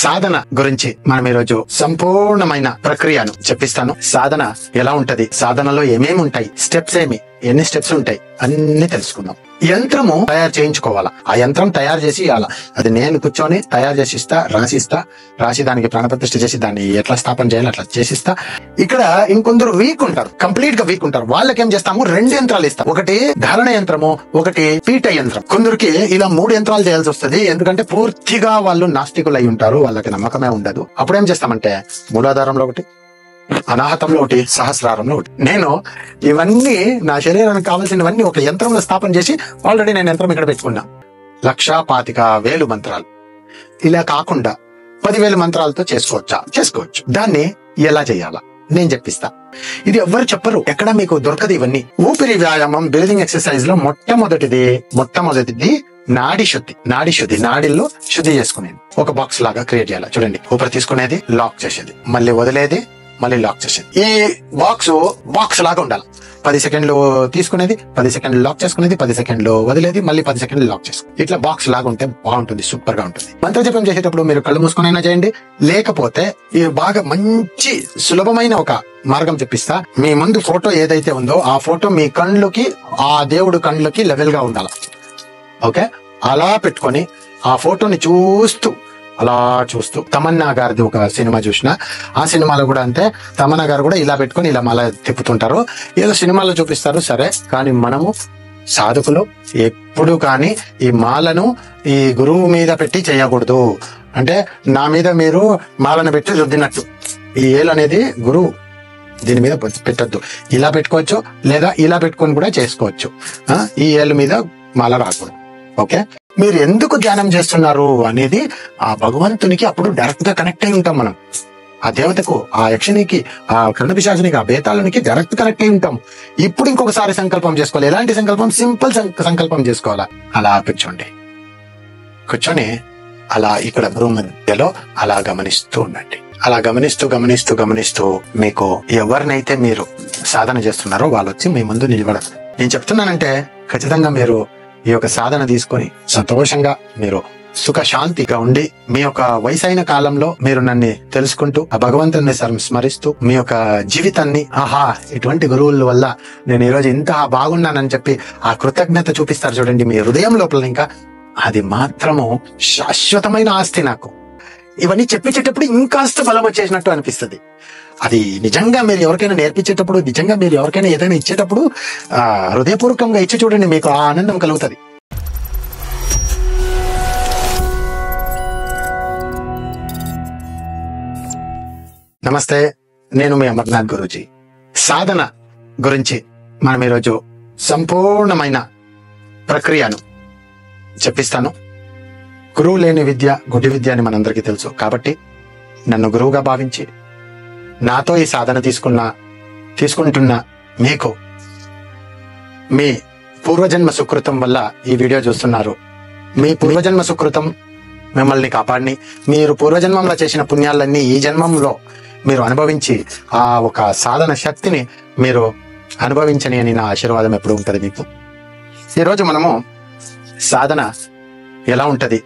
సాధన గురించి మనం ఈరోజు సంపూర్ణమైన ప్రక్రియను చెప్పిస్తాను. సాధన ఎలా ఉంటది, సాధనలో ఏమేమి ఉంటాయి, స్టెప్స్ ఏమి, ఎన్ని స్టెప్స్ ఉంటాయి అన్ని తెలుసుకుందాం. యంత్రము తయారు చేయించుకోవాలా, ఆ యంత్రం తయారు చేసి ఇవ్వాలా. అది నేను కూర్చొని తయారు చేసి ఇస్తా, రాసి దానికి ప్రాణప్రతిష్ఠ చేసి దాన్ని ఎట్లా స్థాపన చేయాలి అట్లా చేసిస్తా. ఇక్కడ ఇంకొందరు వీక్ ఉంటారు, కంప్లీట్ గా వీక్ ఉంటారు. వాళ్ళకి ఏం చేస్తాము, 2 యంత్రాలు ఇస్తాం. ఒకటి ధారణ యంత్రము, ఒకటి పీఠ యంత్రం. కొందరికి ఇలా 3 యంత్రాలు చేయాల్సి వస్తుంది. ఎందుకంటే పూర్తిగా వాళ్ళు నాస్తికులు అయి ఉంటారు, వాళ్ళకి నమ్మకమే ఉండదు. అప్పుడు ఏం చేస్తామంటే మూలాధారంలో ఒకటి, అనాహతంలో ఒకటి, సహస్రారంలో ఒకటి. నేను ఇవన్నీ నా శరీరానికి కావాల్సినవన్నీ ఒక యంత్రంలో స్థాపన చేసి ఆల్రెడీ నేను యంత్రం ఇక్కడ పెట్టుకున్నా. 1,25,000 మంత్రాలు. ఇలా కాకుండా 10,000 మంత్రాలతో చేసుకోవచ్చు. దాన్ని ఎలా చేయాలా నేను చెప్పిస్తా. ఇది ఎవ్వరు చెప్పరు, ఎక్కడ మీకు దొరకదు ఇవన్నీ. ఊపిరి వ్యాయామం, బ్రీదింగ్ ఎక్సర్సైజ్ లో మొట్టమొదటిది నాడి శుద్ధి. నాడిల్లో శుద్ధి చేసుకునేది ఒక బాక్స్ లాగా క్రియేట్ చేయాలి. చూడండి, ఊపిరి తీసుకునేది, లాక్ చేసేది, మళ్ళీ వదిలేది, మళ్ళీ లాక్ చేసేది. ఈ బాక్స్ లాగా ఉండాలి. 10 సెకండ్లు తీసుకునేది, 10 సెకండ్లు లాక్ చేసుకునేది, 10 సెకండ్లు వదిలేది, మళ్ళీ 10 సెకండ్లు లాక్ చేసుకునేది. ఇట్లా బాక్స్ లాగా ఉంటే బాగుంటుంది, సూపర్ గా ఉంటుంది. మంత్రజపం చేసేటప్పుడు మీరు కళ్ళు మూసుకునైనా చేయండి, లేకపోతే ఈ బాగా మంచి సులభమైన ఒక మార్గం చెప్పిస్తా. మీ ముందు ఫోటో ఏదైతే ఉందో ఆ ఫోటో మీ కళ్ళకి, ఆ దేవుడు కళ్ళకి లెవెల్ గా ఉండాలి. ఓకే, అలా పెట్టుకొని ఆ ఫోటోని అలా చూస్తూ తమన్నా గారిది ఒక సినిమా చూసిన, ఆ సినిమాలో కూడా అంతే. తమన్నా గారు కూడా ఇలా పెట్టుకొని ఇలా మాల తిప్పుతుంటారు. ఏదో సినిమాలో చూపిస్తారు సరే, కానీ మనము సాధకులు ఎప్పుడు కానీ ఈ మాలను ఈ గురువు మీద పెట్టి చేయకూడదు. అంటే నా మీద మీరు మాలను పెట్టి రుద్దినట్టు. ఈ ఏలు అనేది గురువు, దీని మీద పెట్టద్దు. ఇలా పెట్టుకోవచ్చు, లేదా ఇలా పెట్టుకొని కూడా చేసుకోవచ్చు. ఈ ఏలు మీద మాల రాకూడదు. ఓకే, మీరు ఎందుకు ధ్యానం చేస్తున్నారు అనేది ఆ భగవంతునికి అప్పుడు డైరెక్ట్ గా కనెక్ట్ అయి ఉంటాం మనం. ఆ దేవతకు, ఆ యక్షినికి, ఆ కర్ణపిశాచినికి, ఆ బేతాళునికి డైరెక్ట్ కనెక్ట్ అయి ఉంటాం. ఇప్పుడు ఇంకొకసారి సంకల్పం చేసుకోవాలి. ఎలాంటి సంకల్పం? సింపుల్ సంకల్పం చేసుకోవాలా. అలా కూర్చొని అలా ఇక్కడ భూమి మధ్యలో అలా గమనిస్తూ ఉండండి. అలా గమనిస్తూ మీకు ఎవరినైతే మీరు సాధన చేస్తున్నారో వాళ్ళు వచ్చి మీ ముందు నిలబడరు. నేను చెప్తున్నానంటే ఖచ్చితంగా మీరు ఈ యొక్క సాధన తీసుకొని సంతోషంగా మీరు సుఖశాంతిగా ఉండి మీ యొక్క వయసైన కాలంలో మీరు నన్ను తెలుసుకుంటూ ఆ భగవంతుని స్మరిస్తూ మీ యొక్క జీవితాన్ని, ఆహా ఇటువంటి గురువుల వల్ల నేను ఈరోజు ఇంత బాగున్నానని చెప్పి ఆ కృతజ్ఞత చూపిస్తారు చూడండి మీ హృదయం లోపల. ఇంకా అది మాత్రము శాశ్వతమైన ఆస్తి నాకు. ఇవన్నీ చెప్పించేటప్పుడు ఇంకాస్త బలం వచ్చేసినట్టు అనిపిస్తుంది. అది నిజంగా మీరు ఎవరికైనా నేర్పించేటప్పుడు, నిజంగా మీరు ఎవరికైనా ఏదైనా ఇచ్చేటప్పుడు హృదయపూర్వకంగా ఇచ్చి చూడండి, మీకు ఆ ఆనందం కలుగుతుంది. నమస్తే, నేను మీ అమర్నాథ్ గురూజీ. సాధన గురించి మనం ఈరోజు సంపూర్ణమైన ప్రక్రియను చెప్పిస్తాను. గురువు లేని విద్య గుడ్డి విద్య అని మనందరికీ తెలుసు. కాబట్టి నన్ను గురువుగా భావించి నాతో ఈ సాధన తీసుకుంటున్న మీకు మీ పూర్వజన్మ సుకృతం వల్ల ఈ వీడియో చూస్తున్నారు. మీ పూర్వజన్మ సుకృతం మిమ్మల్ని కాపాడిని, మీరు పూర్వజన్మంలో చేసిన పుణ్యాలన్నీ ఈ జన్మంలో మీరు అనుభవించి ఆ ఒక సాధన శక్తిని మీరు అనుభవించని అని నా ఆశీర్వాదం ఎప్పుడు ఉంటుంది మీకు. ఈరోజు మనము సాధన ఎలా ఉంటది,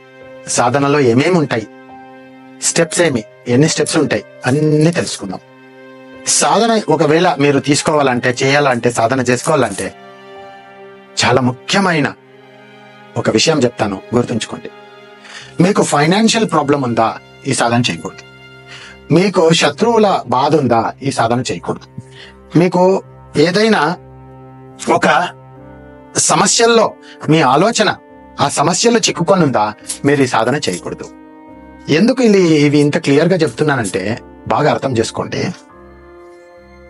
సాధనలో ఏమేమి ఉంటాయి, స్టెప్స్ ఏమి, ఎన్ని స్టెప్స్ ఉంటాయి అన్ని తెలుసుకుందాం. సాధన ఒకవేళ మీరు చేయాలంటే సాధన చేసుకోవాలంటే చాలా ముఖ్యమైన ఒక విషయం చెప్తాను, గుర్తుంచుకోండి. మీకు ఫైనాన్షియల్ ప్రాబ్లం ఉందా, ఈ సాధన చేయకూడదు. మీకు శత్రువుల బాధ ఉందా, ఈ సాధన చేయకూడదు. మీకు ఏదైనా ఒక సమస్యల్లో మీ ఆలోచన ఆ సమస్యలో చిక్కుకొని ఉందా, మీరు ఈ సాధన చేయకూడదు. ఎందుకు ఇవి ఇంత క్లియర్ గా చెప్తున్నానంటే బాగా అర్థం చేసుకోండి.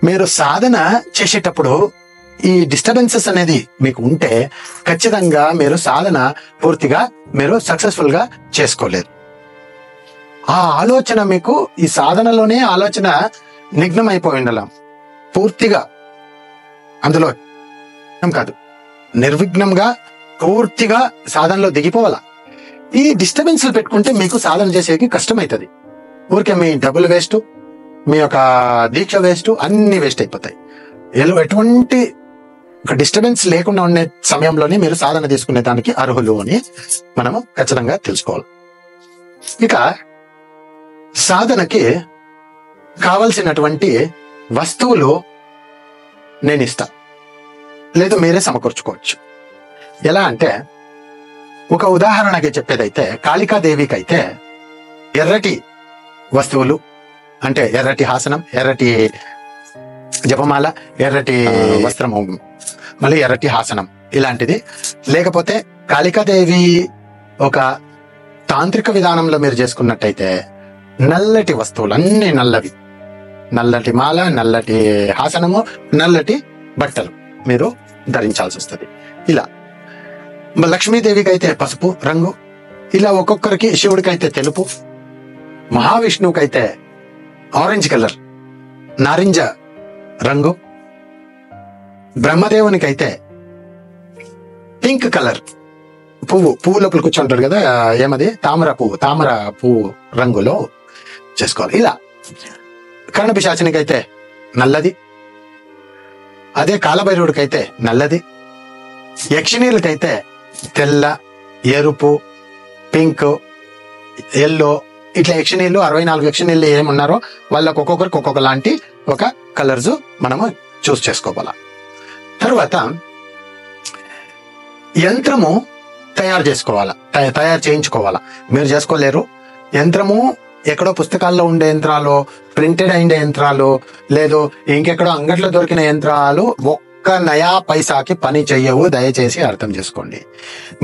మీరు సాధన చేసేటప్పుడు ఈ డిస్టర్బెన్సెస్ అనేది మీకు ఉంటే ఖచ్చితంగా మీరు సాధన పూర్తిగా మీరు సక్సెస్ఫుల్ గా చేసుకోలేరు. ఆ ఆలోచన మీకు ఈ సాధనలోనే ఆలోచన నిఘ్నం అయిపోయి ఉండాలి. పూర్తిగా అందులో కాదు, నిర్విఘ్నంగా పూర్తిగా సాధనలో దిగిపోవాలా. ఈ డిస్టర్బెన్స్ పెట్టుకుంటే మీకు సాధన చేసేకి కష్టమవుతుంది. ఊరికే మీ డబ్బులు వేస్ట్, మీ యొక్క దీక్ష వేస్ట్, అన్ని వేస్ట్ అయిపోతాయి. ఎటువంటి ఒక డిస్టర్బెన్స్ లేకుండా ఉండే సమయంలోనే మీరు సాధన తీసుకునే దానికి అర్హులు అని మనము ఖచ్చితంగా తెలుసుకోవాలి. ఇక సాధనకి కావలసినటువంటి వస్తువులు నేను ఇస్తా, లేదు మీరే సమకూర్చుకోవచ్చు. ఎలా అంటే, ఒక ఉదాహరణకి చెప్పేదైతే కాళికాదేవికి అయితే ఎర్రటి వస్తువులు అంటే ఎర్రటి హాసనం, ఎర్రటి జపమాల, ఎర్రటి వస్త్రము, మళ్ళీ ఎర్రటి హాసనం ఇలాంటిది. లేకపోతే కాళికాదేవి ఒక తాంత్రిక విధానంలో మీరు చేసుకున్నట్టయితే నల్లటి వస్తువులు, అన్ని నల్లవి, నల్లటి మాల, నల్లటి హాసనము, నల్లటి బట్టలు మీరు ధరించాల్సి వస్తుంది. ఇలా లక్ష్మీదేవికి అయితే పసుపు రంగు, ఇలా ఒక్కొక్కరికి, శివుడికి అయితే తెలుపు, మహావిష్ణువుకి అయితే ఆరెంజ్ కలర్, నారింజ రంగు, బ్రహ్మదేవునికి అయితే పింక్ కలర్ పువ్వు లోపల కూర్చుంటాడు కదా, ఏమది తామర పువ్వు రంగులో చేసుకోవాలి. ఇలా కర్ణపిశాచినికి అయితే నల్లది, అదే కాలభైరవుడికైతే నల్లది, యక్షిణీలకైతే తెల్ల, ఎరుపు, పింక్, ఎల్లో, ఇట్లా యక్షిణీలు 64 యక్షిణీలు ఏమున్నారో వాళ్ళకు ఒక్కొక్కరికి ఒక్కొక్క లాంటి ఒక కలర్స్ మనము చూస్ చేసుకోవాలా. తర్వాత యంత్రము తయారు చేసుకోవాలా, తయారు చేయించుకోవాలా. మీరు చేసుకోలేరు. యంత్రము ఎక్కడో పుస్తకాల్లో ఉండే యంత్రాలు, ప్రింటెడ్ అయిన యంత్రాలు, లేదు ఇంకెక్కడో అంగట్లో దొరికిన యంత్రాలు ఒక్క నయా పైసాకి పని చెయ్యవు. దయచేసి అర్థం చేసుకోండి.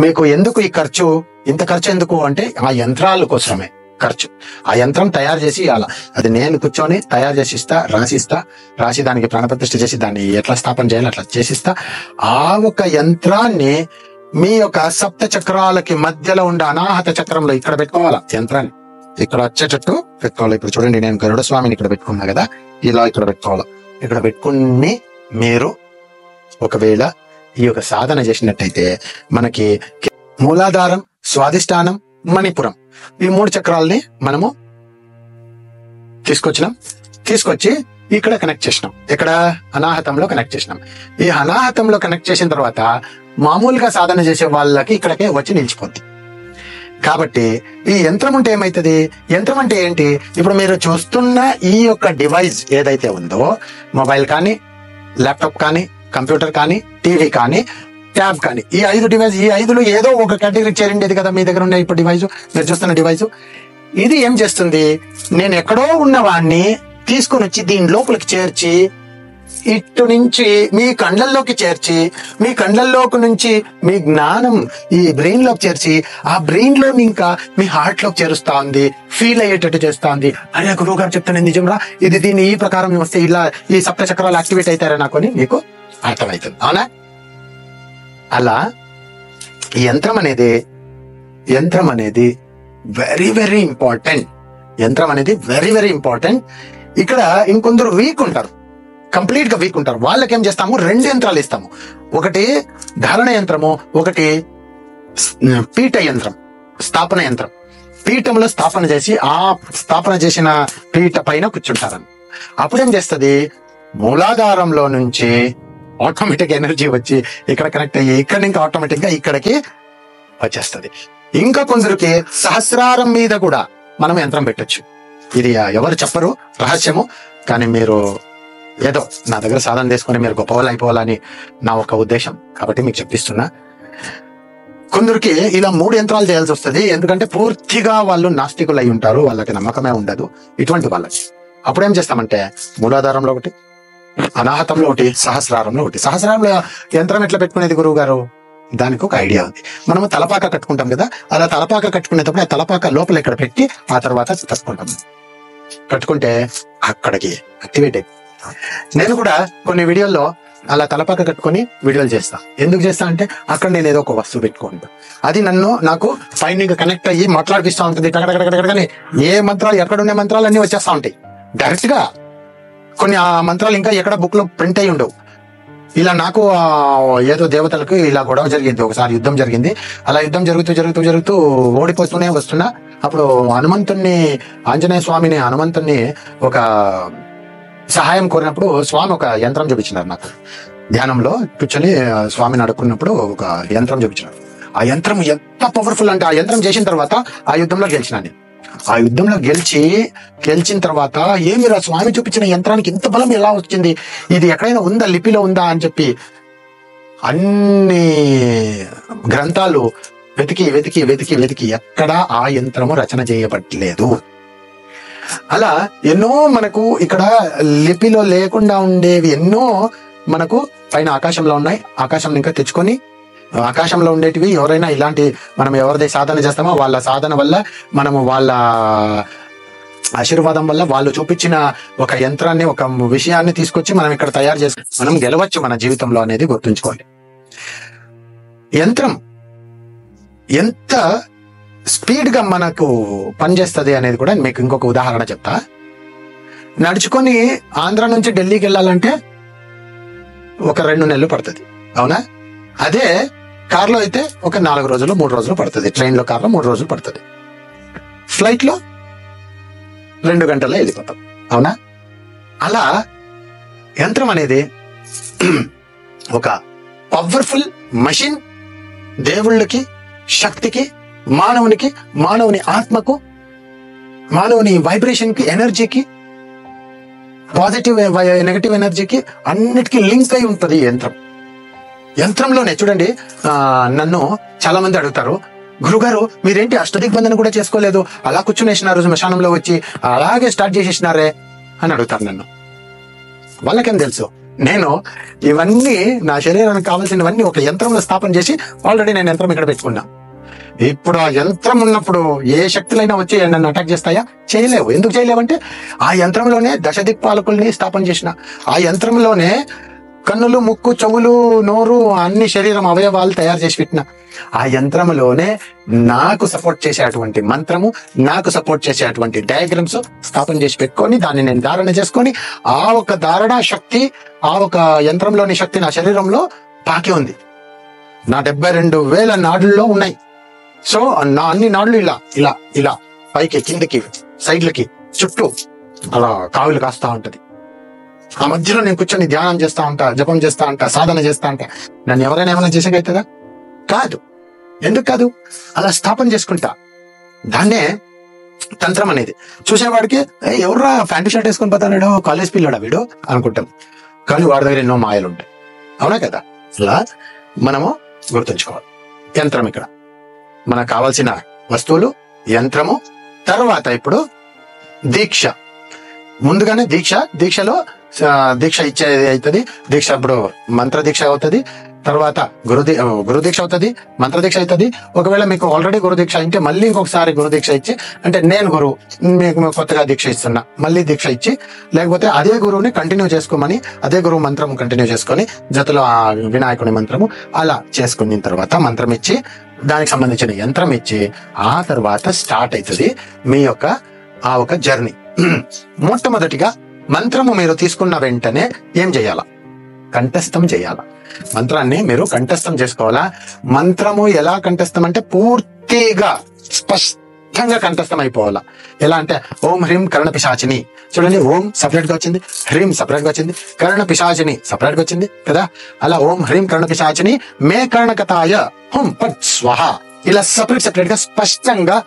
మీకు ఎందుకు ఈ ఖర్చు, ఇంత ఖర్చు ఎందుకు అంటే ఆ యంత్రాల కోసమే ఖర్చు. ఆ యంత్రం తయారు చేసి ఇవ్వాల. అది నేను కూర్చొని తయారు చేసి ఇస్తా, రాసి దానికి ప్రాణప్రతిష్ఠ చేసి దాన్ని ఎట్లా స్థాపన చేయాలి అట్లా చేసిస్తా. ఆ ఒక యంత్రాన్ని మీ యొక్క సప్త చక్రాలకి మధ్యలో ఉండే అనాహత చక్రంలో ఇక్కడ పెట్టుకోవాలా. యంత్రాన్ని ఇక్కడ వచ్చేటట్టు పెట్టుకోవాలి. ఇప్పుడు చూడండి, నేను గరుడ స్వామిని ఇక్కడ పెట్టుకున్నా కదా, ఇలా ఇక్కడ పెట్టుకోవాలి. ఇక్కడ పెట్టుకుని మీరు ఒకవేళ ఈ యొక్క సాధన చేసినట్టయితే మనకి మూలాధారం, స్వాధిష్టానం, మణిపురం ఈ 3 చక్రాలని మనము తీసుకొచ్చి ఇక్కడ కనెక్ట్ చేసినాం. ఇక్కడ అనాహతంలో కనెక్ట్ చేసినాం. ఈ అనాహతంలో కనెక్ట్ చేసిన తర్వాత మామూలుగా సాధన చేసే వాళ్ళకి ఇక్కడికే వచ్చి నిలిచిపోద్ది. కాబట్టి ఈ యంత్రం ఉంటే ఏమైతుంది, యంత్రం అంటే ఏంటి, ఇప్పుడు మీరు చూస్తున్న ఈ యొక్క డివైస్ ఏదైతే ఉందో, మొబైల్ కానీ, ల్యాప్టాప్ కానీ, కంప్యూటర్ కానీ, టీవీ కానీ, ట్యాబ్ కానీ, ఈ 5 డివైస్, ఈ 5లో ఏదో ఒక కేటగిరీ చేరిండేది కదా మీ దగ్గర ఉన్న ఇప్పుడు డివైస్, మీరు చూస్తున్న డివైస్. ఇది ఏం చేస్తుంది, నేను ఎక్కడో ఉన్నవాడిని తీసుకుని వచ్చి దీని లోపలికి చేర్చి ఇటు నుంచి మీ కండ్లల్లోకి చేర్చి, మీ కండ్లల్లోకి నుంచి మీ జ్ఞానం ఈ బ్రెయిన్ లోకి చేర్చి, ఆ బ్రెయిన్ లో ఇంకా మీ హార్ట్ లోకి చేరుస్తా ఉంది, ఫీల్ అయ్యేటట్టు చేస్తా ఉంది. అరే గురువు గారు చెప్తాను నిజం రా, ఇది దీన్ని ఈ ప్రకారం వస్తే ఇలా ఈ సప్త చక్రాలు యాక్టివేట్ అవుతారా నాకు అని మీకు అర్థమవుతుంది. అవునా? అలా యంత్రం అనేది వెరీ వెరీ ఇంపార్టెంట్. యంత్రం అనేది వెరీ వెరీ ఇంపార్టెంట్. ఇక్కడ ఇంకొందరు వీక్ ఉంటారు, కంప్లీట్ గా వీక్ ఉంటారు. వాళ్ళకి ఏం చేస్తాము, 2 యంత్రాలు ఇస్తాము. ఒకటి ధారణ యంత్రము, ఒకటి పీఠ యంత్రం, స్థాపన యంత్రం. పీఠంలో స్థాపన చేసి ఆ స్థాపన చేసిన పీఠ పైన కూర్చుంటారని. అప్పుడేం చేస్తుంది, మూలాధారంలో నుంచి ఆటోమేటిక్ ఎనర్జీ వచ్చి ఇక్కడ కనెక్ట్ అయ్యి ఇక్కడ ఇంకా ఆటోమేటిక్ గా ఇక్కడికి వచ్చేస్తుంది. ఇంకా కొందరికి సహస్రారం మీద కూడా మనం యంత్రం పెట్టొచ్చు. ఇది ఎవరు చెప్పరు, రహస్యము. కానీ మీరు ఏదో నా దగ్గర సాధన చేసుకుని మీరు గొప్పవాళ్ళు అయిపోవాలని నా ఒక ఉద్దేశం, కాబట్టి మీకు చెప్పిస్తున్నా. కొందరికి ఇలా 3 యంత్రాలు చేయాల్సి వస్తుంది. ఎందుకంటే పూర్తిగా వాళ్ళు నాస్తికులు అయి ఉంటారు, వాళ్ళకి నమ్మకమే ఉండదు. ఇటువంటి వాళ్ళకి అప్పుడేం చేస్తామంటే మూలాధారంలో ఒకటి, అనాహతంలో ఒకటి, సహస్రారంలో ఒకటి. సహస్రారంలో యంత్రం ఎట్లా పెట్టుకునేది గురువు గారు, దానికి ఒక ఐడియా ఉంది. మనము తలపాక కట్టుకుంటాం కదా, అలా తలపాక కట్టుకునేటప్పుడు ఆ తలపాక లోపల ఇక్కడ పెట్టి ఆ తర్వాత కట్టుకుంటాం. కట్టుకుంటే అక్కడికి యాక్టివేట్ అయింది. నేను కూడా కొన్ని వీడియోల్లో అలా తలపాక కట్టుకొని వీడియోలు చేస్తా. ఎందుకు చేస్తా అంటే అక్కడ నేను ఏదో ఒక వస్తువు పెట్టుకుంటా, అది నాకు పైన కనెక్ట్ అయ్యి మాట్లాడిపిస్తూ ఉంటుంది. టగడగడగడగడని ఏ మంత్రాలు, ఎక్కడుండే మంత్రాలు అన్ని వచ్చేస్తా ఉంటాయి డైరెక్ట్ గా. కొన్ని ఆ మంత్రాలు ఇంకా ఎక్కడ బుక్ లో ప్రింట్ అయి ఉండవు. ఇలా నాకు ఏదో దేవతలకు ఇలా గొడవ జరిగింది, ఒకసారి యుద్ధం జరిగింది. అలా యుద్ధం జరుగుతూ ఓడిపోతూనే వస్తున్నా. అప్పుడు ఆంజనేయ స్వామిని హనుమంతుని ఒక సహాయం కోరినప్పుడు స్వామి ఒక యంత్రం చూపించినారు నాకు. ధ్యానంలో కూర్చొని స్వామిని అడుక్కున్నప్పుడు ఒక యంత్రం చూపించినారు. ఆ యంత్రం ఎంత పవర్ఫుల్ అంటే ఆ యంత్రం చేసిన తర్వాత ఆ యుద్ధంలో గెలిచినా నేను. ఆ యుద్ధంలో గెలిచిన తర్వాత ఏమిరా స్వామి చూపించిన యంత్రానికి ఇంత బలం ఎలా వచ్చింది, ఇది ఎక్కడైనా ఉందా, లిపిలో ఉందా అని చెప్పి అన్ని గ్రంథాలు వెతికి వెతికి వెతికి వెతికి ఎక్కడా ఆ యంత్రము రచన చేయబడలేదు. అలా ఎన్నో మనకు ఇక్కడ లిపిలో లేకుండా ఉండేవి ఎన్నో మనకు పైన ఆకాశంలో ఉన్నాయి. ఆకాశం ఇంకా తెచ్చుకొని ఆకాశంలో ఉండేటివి ఎవరైనా ఇలాంటి మనం ఎవరిదై సాధన చేస్తామో వాళ్ళ సాధన వల్ల, మనము వాళ్ళ ఆశీర్వాదం వల్ల, వాళ్ళు చూపించిన ఒక యంత్రాన్ని, ఒక విషయాన్ని తీసుకొచ్చి మనం ఇక్కడ తయారు చేసి మనం గెలవచ్చు మన జీవితంలో అనేది గుర్తుంచుకోవాలి. యంత్రం ఎంత స్పీడ్ గా మనకు పనిచేస్తుంది అనేది కూడా మీకు ఇంకొక ఉదాహరణ చెప్తా. నడుచుకొని ఆంధ్ర నుంచి ఢిల్లీకి వెళ్ళాలంటే ఒక 2 నెలలు పడుతుంది, అవునా? అదే కార్లో అయితే ఒక 4 రోజులు 3 రోజులు పడుతుంది. ట్రైన్లో, కార్లో 3 రోజులు పడుతుంది. ఫ్లైట్ లో 2 గంటల్లో వెళ్ళిపోతాం, అవునా? అలా యంత్రం అనేది ఒక పవర్ఫుల్ మషిన్. దేవుళ్ళకి, శక్తికి, మానవునికి, మానవుని ఆత్మకు, మానవుని వైబ్రేషన్ కి, ఎనర్జీకి, పాజిటివ్ నెగటివ్ ఎనర్జీకి అన్నిటికీ లింక్ అయి ఉంటుంది ఈ యంత్రం. యంత్రంలోనే చూడండి, నన్ను చాలా మంది అడుగుతారు, గురుగారు మీరేంటి అష్టదిగ్బంధన కూడా చేసుకోలేదు, అలా కూర్చునేసినారు శ్మశానంలో వచ్చి అలాగే స్టార్ట్ చేసేసినారే అని అడుగుతారు నన్ను. వాళ్ళకేం తెలుసు, నేను ఇవన్నీ నా శరీరానికి కావాల్సినవన్నీ ఒక యంత్రంలో స్థాపన చేసి ఆల్రెడీ నేను యంత్రం ఇక్కడ పెట్టుకున్నా. ఇప్పుడు ఆ యంత్రం ఉన్నప్పుడు ఏ శక్తులైనా వచ్చి నన్ను అటాక్ చేస్తాయా? చేయలేవు. ఎందుకు చేయలేవంటే ఆ యంత్రంలోనే దశదిక్పాలకుల్ని స్థాపన చేసిన, ఆ యంత్రంలోనే కన్నులు, ముక్కు, చెవులు, నోరు, అన్ని శరీరం అవయవాలు తయారు చేసి పెట్టిన, ఆ యంత్రంలోనే నాకు సపోర్ట్ చేసేటువంటి మంత్రము, నాకు సపోర్ట్ చేసేటువంటి డయాగ్రామ్స్ స్థాపన చేసి పెట్టుకొని దాన్ని నేను ధారణ చేసుకొని, ఆ ఒక ధారణ శక్తి, ఆ ఒక యంత్రంలోని శక్తి నా శరీరంలో పాకి ఉంది. నా 72,000 నాడుల్లో ఉన్నాయి. సో నా అన్ని నాడులు ఇలా ఇలా ఇలా పైకి, కిందకి, సైడ్లకి, చుట్టూ అలా కావులు కాస్తా ఉంటది. ఆ మధ్యలో నేను కూర్చొని ధ్యానం చేస్తా ఉంటా, జపం చేస్తా ఉంటా, సాధన చేస్తా ఉంటా. నన్ను ఎవరైనా ఏమైనా చేసేకైతుందా? కాదు. ఎందుకు కాదు? అలా స్థాపన చేసుకుంటా. దాన్నే తంత్రం అనేది. చూసేవాడికి ఎవర్రా ప్యాంటు షర్ట్ వేసుకొని పోతాడు, కాలేజ్ పిల్లడా వీడు అనుకుంటాం. కానీ వాడి దగ్గర ఎన్నో మాయలు ఉంటాయి, అవునా కదా? అలా మనము గుర్తుంచుకోవాలి. యంత్రం ఇక్కడ మనకు కావాల్సిన వస్తువులు, యంత్రము. తర్వాత ఇప్పుడు దీక్ష. ముందుగానే దీక్షలో దీక్ష ఇచ్చేది అవుతుంది. దీక్ష ఇప్పుడు మంత్ర దీక్ష అవుతుంది, తర్వాత గురు దీక్ష అవుతుంది, మంత్ర దీక్ష అవుతుంది. ఒకవేళ మీకు ఆల్రెడీ గురు దీక్ష అయితే మళ్ళీ ఇంకొకసారి గురు దీక్ష ఇచ్చి, అంటే నేను గురువు మీకు కొత్తగా దీక్ష ఇస్తున్నా, మళ్ళీ దీక్ష ఇచ్చి, లేకపోతే అదే గురువుని కంటిన్యూ చేసుకోమని అదే గురువు మంత్రం కంటిన్యూ చేసుకొని జతలో ఆ వినాయకుని మంత్రము అలా చేసుకున్న తర్వాత మంత్రం ఇచ్చి, దానికి సంబంధించిన యంత్రం ఇచ్చి, ఆ తర్వాత స్టార్ట్ అవుతుంది మీ యొక్క ఆ ఒక జర్నీ. మొట్టమొదటిగా మంత్రము మీరు తీసుకున్న వెంటనే ఏం చేయాలా? కంఠస్థం చేయాలా. మంత్రాన్ని మీరు కంఠస్థం చేసుకోవాలా. మంత్రము ఎలా కంఠస్థం అంటే పూర్తిగా స్పష్టంగా కంఠస్థం అయిపోవాలా. ఎలా అంటే ఓం హ్రీం కరణ పిశాచిని. చూడండి, ఓం సపరేట్ గా వచ్చింది, హ్రీం సపరేట్ గా వచ్చింది, కరణ పిశాచిని సపరేట్ గా వచ్చింది కదా. అలా ఓం హ్రీం కరణ పిశాచిని మే కర్ణకతాయ హుం పట్ స్వహ, ఇలా సపరేట్ గా స్పష్టంగా.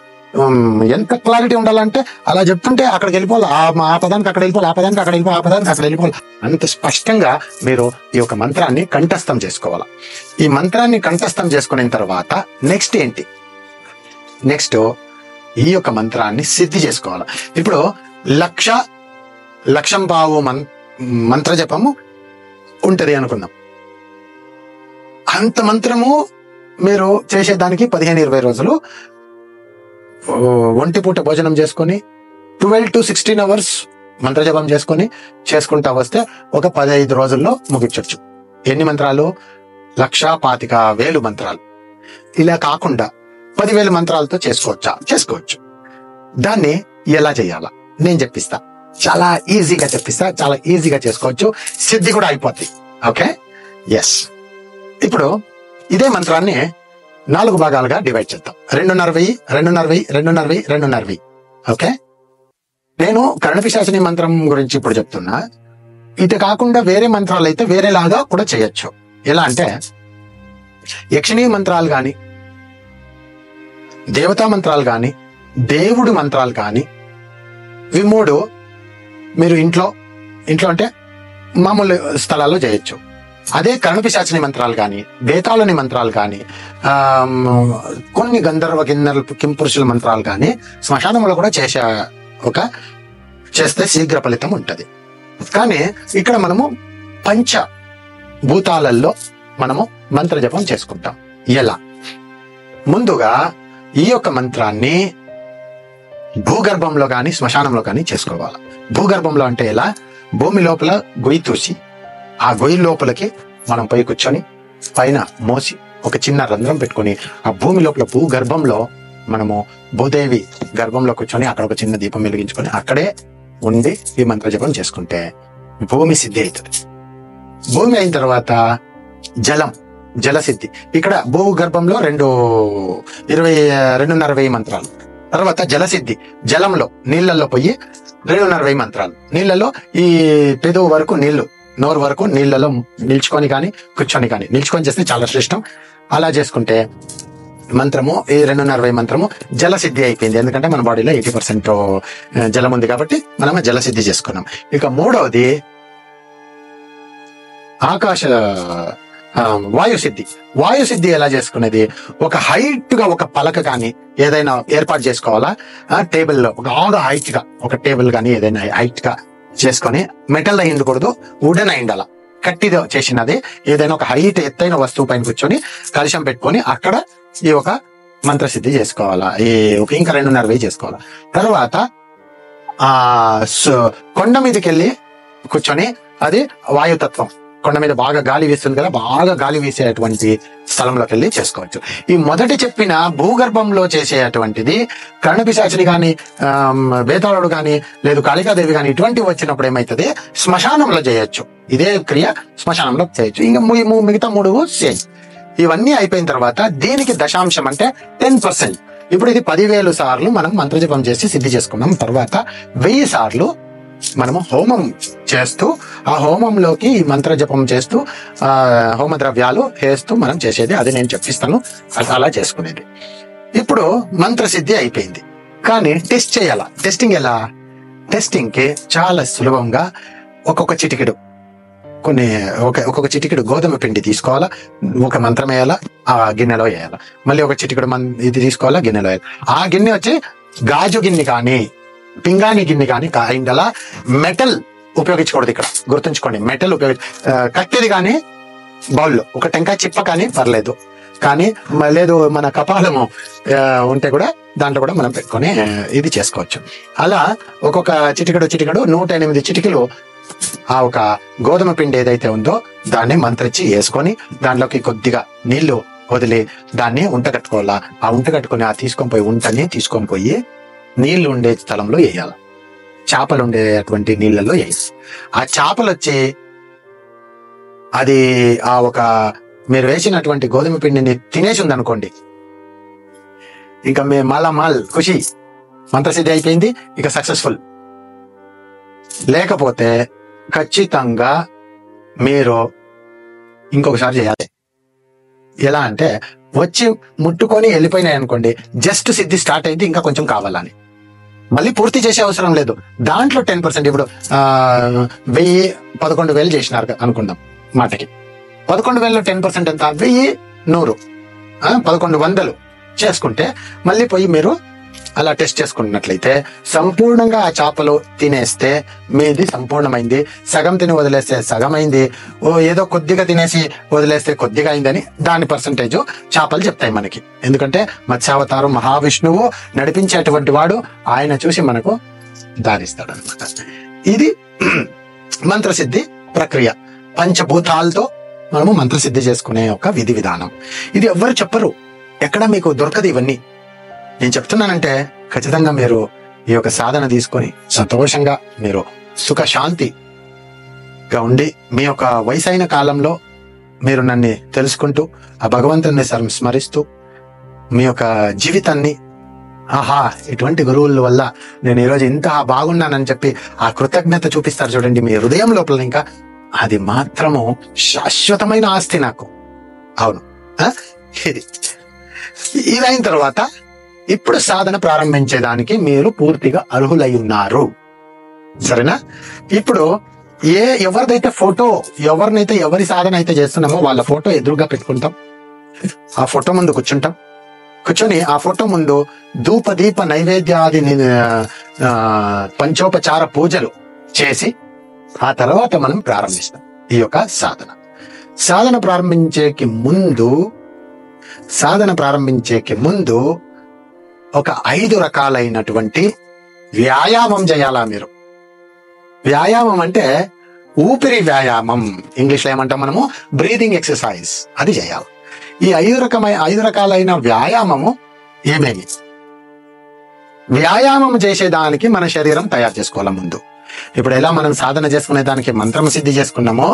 ఎంత క్లారిటీ ఉండాలంటే అలా చెప్తుంటే అక్కడికి వెళ్ళిపోవాలి, ఆ పదానికి అక్కడ వెళ్ళిపోవాలి, ఆ పదానికి అక్కడ వెళ్ళిపోవాలి, ఆ పదానికి అక్కడ వెళ్ళిపోవాలి. అంత స్పష్టంగా మీరు ఈ యొక్క మంత్రాన్ని కంఠస్థం చేసుకోవాలి. ఈ మంత్రాన్ని కంఠస్థం చేసుకున్న తర్వాత నెక్స్ట్ ఏంటి? నెక్స్ట్ ఈ యొక్క మంత్రాన్ని సిద్ధి చేసుకోవాలి. ఇప్పుడు లక్షం పావు మంత్ర జపము ఉంటది అనుకుందాం. అంత మంత్రము మీరు చేసేదానికి 15-20 రోజులు ఒంటి పూట భోజనం చేసుకుని 12 to 16 hours మంత్రజపం చేసుకుంటా వస్తే ఒక 15 రోజుల్లో ముగించవచ్చు. ఎన్ని మంత్రాలు? 1,25,000 మంత్రాలు. ఇలా కాకుండా 10,000 మంత్రాలతో చేసుకోవచ్చు. దాన్ని ఎలా చేయాలా నేను చెప్పిస్తా. చాలా ఈజీగా చెప్పిస్తా, చాలా ఈజీగా చేసుకోవచ్చు. సిద్ధి కూడా అయిపోద్ది. Okay, yes. ఇప్పుడు ఇదే మంత్రాన్ని 4 భాగాలుగా డివైడ్ చేద్దాం. 2:40. ఓకే, నేను కర్ణపిశాచిని మంత్రం గురించి ఇప్పుడు చెప్తున్నా. ఇది కాకుండా వేరే మంత్రాలు అయితే వేరేలాగా కూడా చేయొచ్చు. ఎలా అంటే యక్షిణీ మంత్రాలు గాని, దేవతా మంత్రాలు గాని, దేవుడి మంత్రాలు కానీ, ఇవి 3 మీరు ఇంట్లో అంటే మామూలు స్థలాల్లో చేయొచ్చు. అదే కరణపిశాచిని మంత్రాలు కానీ, బేతాళుని మంత్రాలు కానీ, కొన్ని గంధర్వ కింపురుషుల మంత్రాలు కానీ శ్మశానంలో కూడా చేస్తే శీఘ్ర ఫలితం ఉంటది. కానీ ఇక్కడ మనము పంచభూతాలలో మనము మంత్ర జపం చేసుకుంటాం. ఎలా? ముందుగా ఈ యొక్క మంత్రాన్ని భూగర్భంలో కానీ శ్మశానంలో కానీ చేసుకోవాలి. భూగర్భంలో అంటే ఎలా? భూమి లోపల గొయ్యి తూసి ఆ గొయ్యి లోపలికి మనం పై కూర్చొని పైన మోసి ఒక చిన్న రంధ్రం పెట్టుకొని ఆ భూమి లోపల భూగర్భంలో మనము భూదేవి గర్భంలో కూర్చొని అక్కడ ఒక చిన్న దీపం వెలిగించుకొని అక్కడే ఉండి ఈ మంత్ర జపం చేసుకుంటే భూమి సిద్ధి అవుతుంది. భూమి అయిన తర్వాత జలసిద్ధి. ఇక్కడ భూగర్భంలో 220 మంత్రాలు. తర్వాత జలసిద్ధి, జలంలో నీళ్లలో పోయి 220 మంత్రాలు. నీళ్లలో ఈ పెదవు వరకు నీళ్లు, నోరు వరకు నీళ్లలో నిల్చుకొని కానీ కూర్చొని కానీ, నిల్చుకొని చేస్తే చాలా శ్రేష్టం. అలా చేసుకుంటే మంత్రము ఈ 220 మంత్రము జలసిద్ధి అయిపోయింది. ఎందుకంటే మన బాడీలో 80% జలం ఉంది కాబట్టి మనం జలసిద్ధి చేసుకున్నాం. ఇక 3వది వాయుసిద్ధి. వాయుసిద్ధి ఎలా చేసుకునేది? ఒక హైట్ గా ఒక పలక కానీ ఏదైనా ఏర్పాటు చేసుకోవాలా. టేబుల్లో బాగా హైట్ గా ఒక టేబుల్ కానీ ఏదైనా హైట్ గా చేసుకొని, మెటల్ అయి ఉండకూడదు, వుడెన్ అయి ఉండాల. కట్టిదో చేసినది ఏదైనా ఒక హైట్ ఎత్తైన వస్తువు పైన కూర్చొని కలశం పెట్టుకొని అక్కడ ఈ ఒక మంత్రసిద్ధి చేసుకోవాలా. ఇంకా 220 చేసుకోవాలా. తర్వాత కొండ మీదకి వెళ్ళి కూర్చొని, అది వాయుతత్వం, కొండ మీద బాగా గాలి వీస్తుంది కదా, బాగా గాలి వీసేటువంటి స్థలంలోకి వెళ్ళి చేసుకోవచ్చు. ఈ మొదటి చెప్పిన భూగర్భంలో చేసేటువంటిది కరణపిశాచిని కానీ, బేతాళుడు కానీ, లేదు కాళికాదేవి కానీ ఇటువంటివి వచ్చినప్పుడు ఏమైతుంది, శ్మశానంలో చేయొచ్చు. ఇదే క్రియ శ్మశానంలో చేయొచ్చు. ఇంకా మిగతా 3 సేమ్. ఇవన్నీ అయిపోయిన తర్వాత దీనికి దశాంశం అంటే 10%. ఇప్పుడు ఇది 10,000 సార్లు మనం మంత్రజపం చేసి సిద్ధి చేసుకున్నాం. తర్వాత 1000 సార్లు మనము హోమం చేస్తూ, ఆ హోమంలోకి ఈ మంత్ర జపం చేస్తూ హోమ ద్రవ్యాలు వేస్తూ మనం చేసేది. అది నేను చెప్పిస్తాను, అలా చేసుకునేది. ఇప్పుడు మంత్రసిద్ధి అయిపోయింది. కానీ టెస్ట్ చేయాలా. టెస్టింగ్ ఎలా? టెస్టింగ్ కి చాలా సులభంగా ఒక్కొక్క చిటికెడు గోధుమ పిండి తీసుకోవాలా, ఒక మంత్రం వేయాలా, ఆ గిన్నెలో వేయాలా. మళ్ళీ ఒక చిటికెడు ఇది తీసుకోవాలా, గిన్నెలో వేయాలి. ఆ గిన్నె వచ్చి గాజు గిన్నె కానీ పింగాణి గిన్నె కానీ కాయిందలా. మెటల్ ఉపయోగించకూడదు. ఇక్కడ గుర్తుంచుకోండి, మెటల్ కట్టెది కానీ బౌల్లో ఒక టెంకాయ చిప్ప కానీ పర్లేదు. కానీ లేదు మన కపాలము ఉంటే కూడా దాంట్లో కూడా మనం పెట్టుకొని ఇది చేసుకోవచ్చు. అలా ఒక్కొక్క చిటికెడు 108 చిటికెలు ఆ ఒక గోధుమ పిండి ఏదైతే ఉందో దాన్ని మంత్రించి వేసుకొని దాంట్లోకి కొద్దిగా నీళ్లు వదిలి దాన్ని ఉంట కట్టుకోవాలా. ఆ ఉంట కట్టుకుని ఉంటని తీసుకొని పోయి నీళ్లు ఉండే స్థలంలో వేయాలి. చేపలు ఉండేటువంటి నీళ్లలో వేయాలి. ఆ చేపలు వచ్చి అది ఆ ఒక మీరు వేసినటువంటి గోధుమ పిండిని తినేసి ఉందనుకోండి, ఇంకా మీ మాల్ ఖుషి, మంత్రసిద్ధి అయిపోయింది, ఇక సక్సెస్ఫుల్. లేకపోతే ఖచ్చితంగా మీరు ఇంకొకసారి చేయాలి. ఎలా అంటే వచ్చి ముట్టుకొని వెళ్ళిపోయినాయి అనుకోండి, జస్ట్ సిద్ధి స్టార్ట్ అయింది, ఇంకా కొంచెం కావాలని మళ్ళీ పూర్తి చేసే అవసరం లేదు. దాంట్లో 10%, ఇప్పుడు 11,000 చేసినారు అనుకుందాం మాటకి, 11,000లో 10% ఎంత? 1,100, 1,100 చేసుకుంటే మళ్ళీ పోయి మీరు అలా టెస్ట్ చేసుకున్నట్లయితే సంపూర్ణంగా ఆ చేపలు తినేస్తే మీది సంపూర్ణమైంది. సగం తిని వదిలేస్తే సగం అయింది, ఏదో కొద్దిగా తినేసి వదిలేస్తే కొద్దిగా అయిందని దాని పర్సంటేజ్ చేపలు చెప్తాయి మనకి. ఎందుకంటే మత్స్యావతారం మహావిష్ణువు నడిపించేటువంటి వాడు, ఆయన చూసి మనకు దారిస్తాడు అనమాట. ఇది మంత్రసిద్ధి ప్రక్రియ. పంచభూతాలతో మనము మంత్రసిద్ధి చేసుకునే ఒక విధి విధానం. ఇది ఎవ్వరు చెప్పరు, ఎక్కడ మీకు దొరకదు ఇవన్నీ. నేను చెప్తున్నానంటే ఖచ్చితంగా మీరు ఈ యొక్క సాధన తీసుకొని సంతోషంగా మీరు సుఖశాంతిగా ఉండి మీ యొక్క వయసైన కాలంలో మీరు నన్ను తెలుసుకుంటూ ఆ భగవంతుని స్మరిస్తూ మీ యొక్క జీవితాన్ని, ఆహా ఇటువంటి గురువుల వల్ల నేను ఈరోజు ఇంత బాగున్నానని చెప్పి ఆ కృతజ్ఞత చూపిస్తారు చూడండి మీ హృదయం లోపల, ఇంకా అది మాత్రము శాశ్వతమైన ఆస్తి నాకు. అవును, ఇది అయిన తర్వాత ఇప్పుడు సాధన ప్రారంభించేదానికి మీరు పూర్తిగా అర్హులై ఉన్నారు. సరేనా? ఇప్పుడు ఎవరినైతే ఎవరి సాధన అయితే చేస్తున్నామో వాళ్ళ ఫోటో ఎదురుగా పెట్టుకుంటాం. ఆ ఫోటో ముందు కూర్చొని ఆ ఫోటో ముందు ధూప దీప నైవేద్యాది పంచోపచార పూజలు చేసి ఆ తర్వాత మనం ప్రారంభిస్తాం ఈ యొక్క సాధన ప్రారంభించేకి ముందు ఒక 5 రకాలైనటువంటి వ్యాయామం చేయాలా మీరు. వ్యాయామం అంటే ఊపిరి వ్యాయామం, ఇంగ్లీష్ లో ఏమంటాం మనము బ్రీదింగ్ ఎక్సర్సైజ్, అది చేయాలి. ఈ 5 రకాలైన వ్యాయామము ఏమేమి? వ్యాయామం చేసేదానికి మన శరీరం తయారు చేసుకోవాలి ముందు. ఇప్పుడు ఎలా మనం సాధన చేసుకునే దానికి మంత్రం సిద్ధి చేసుకున్నామో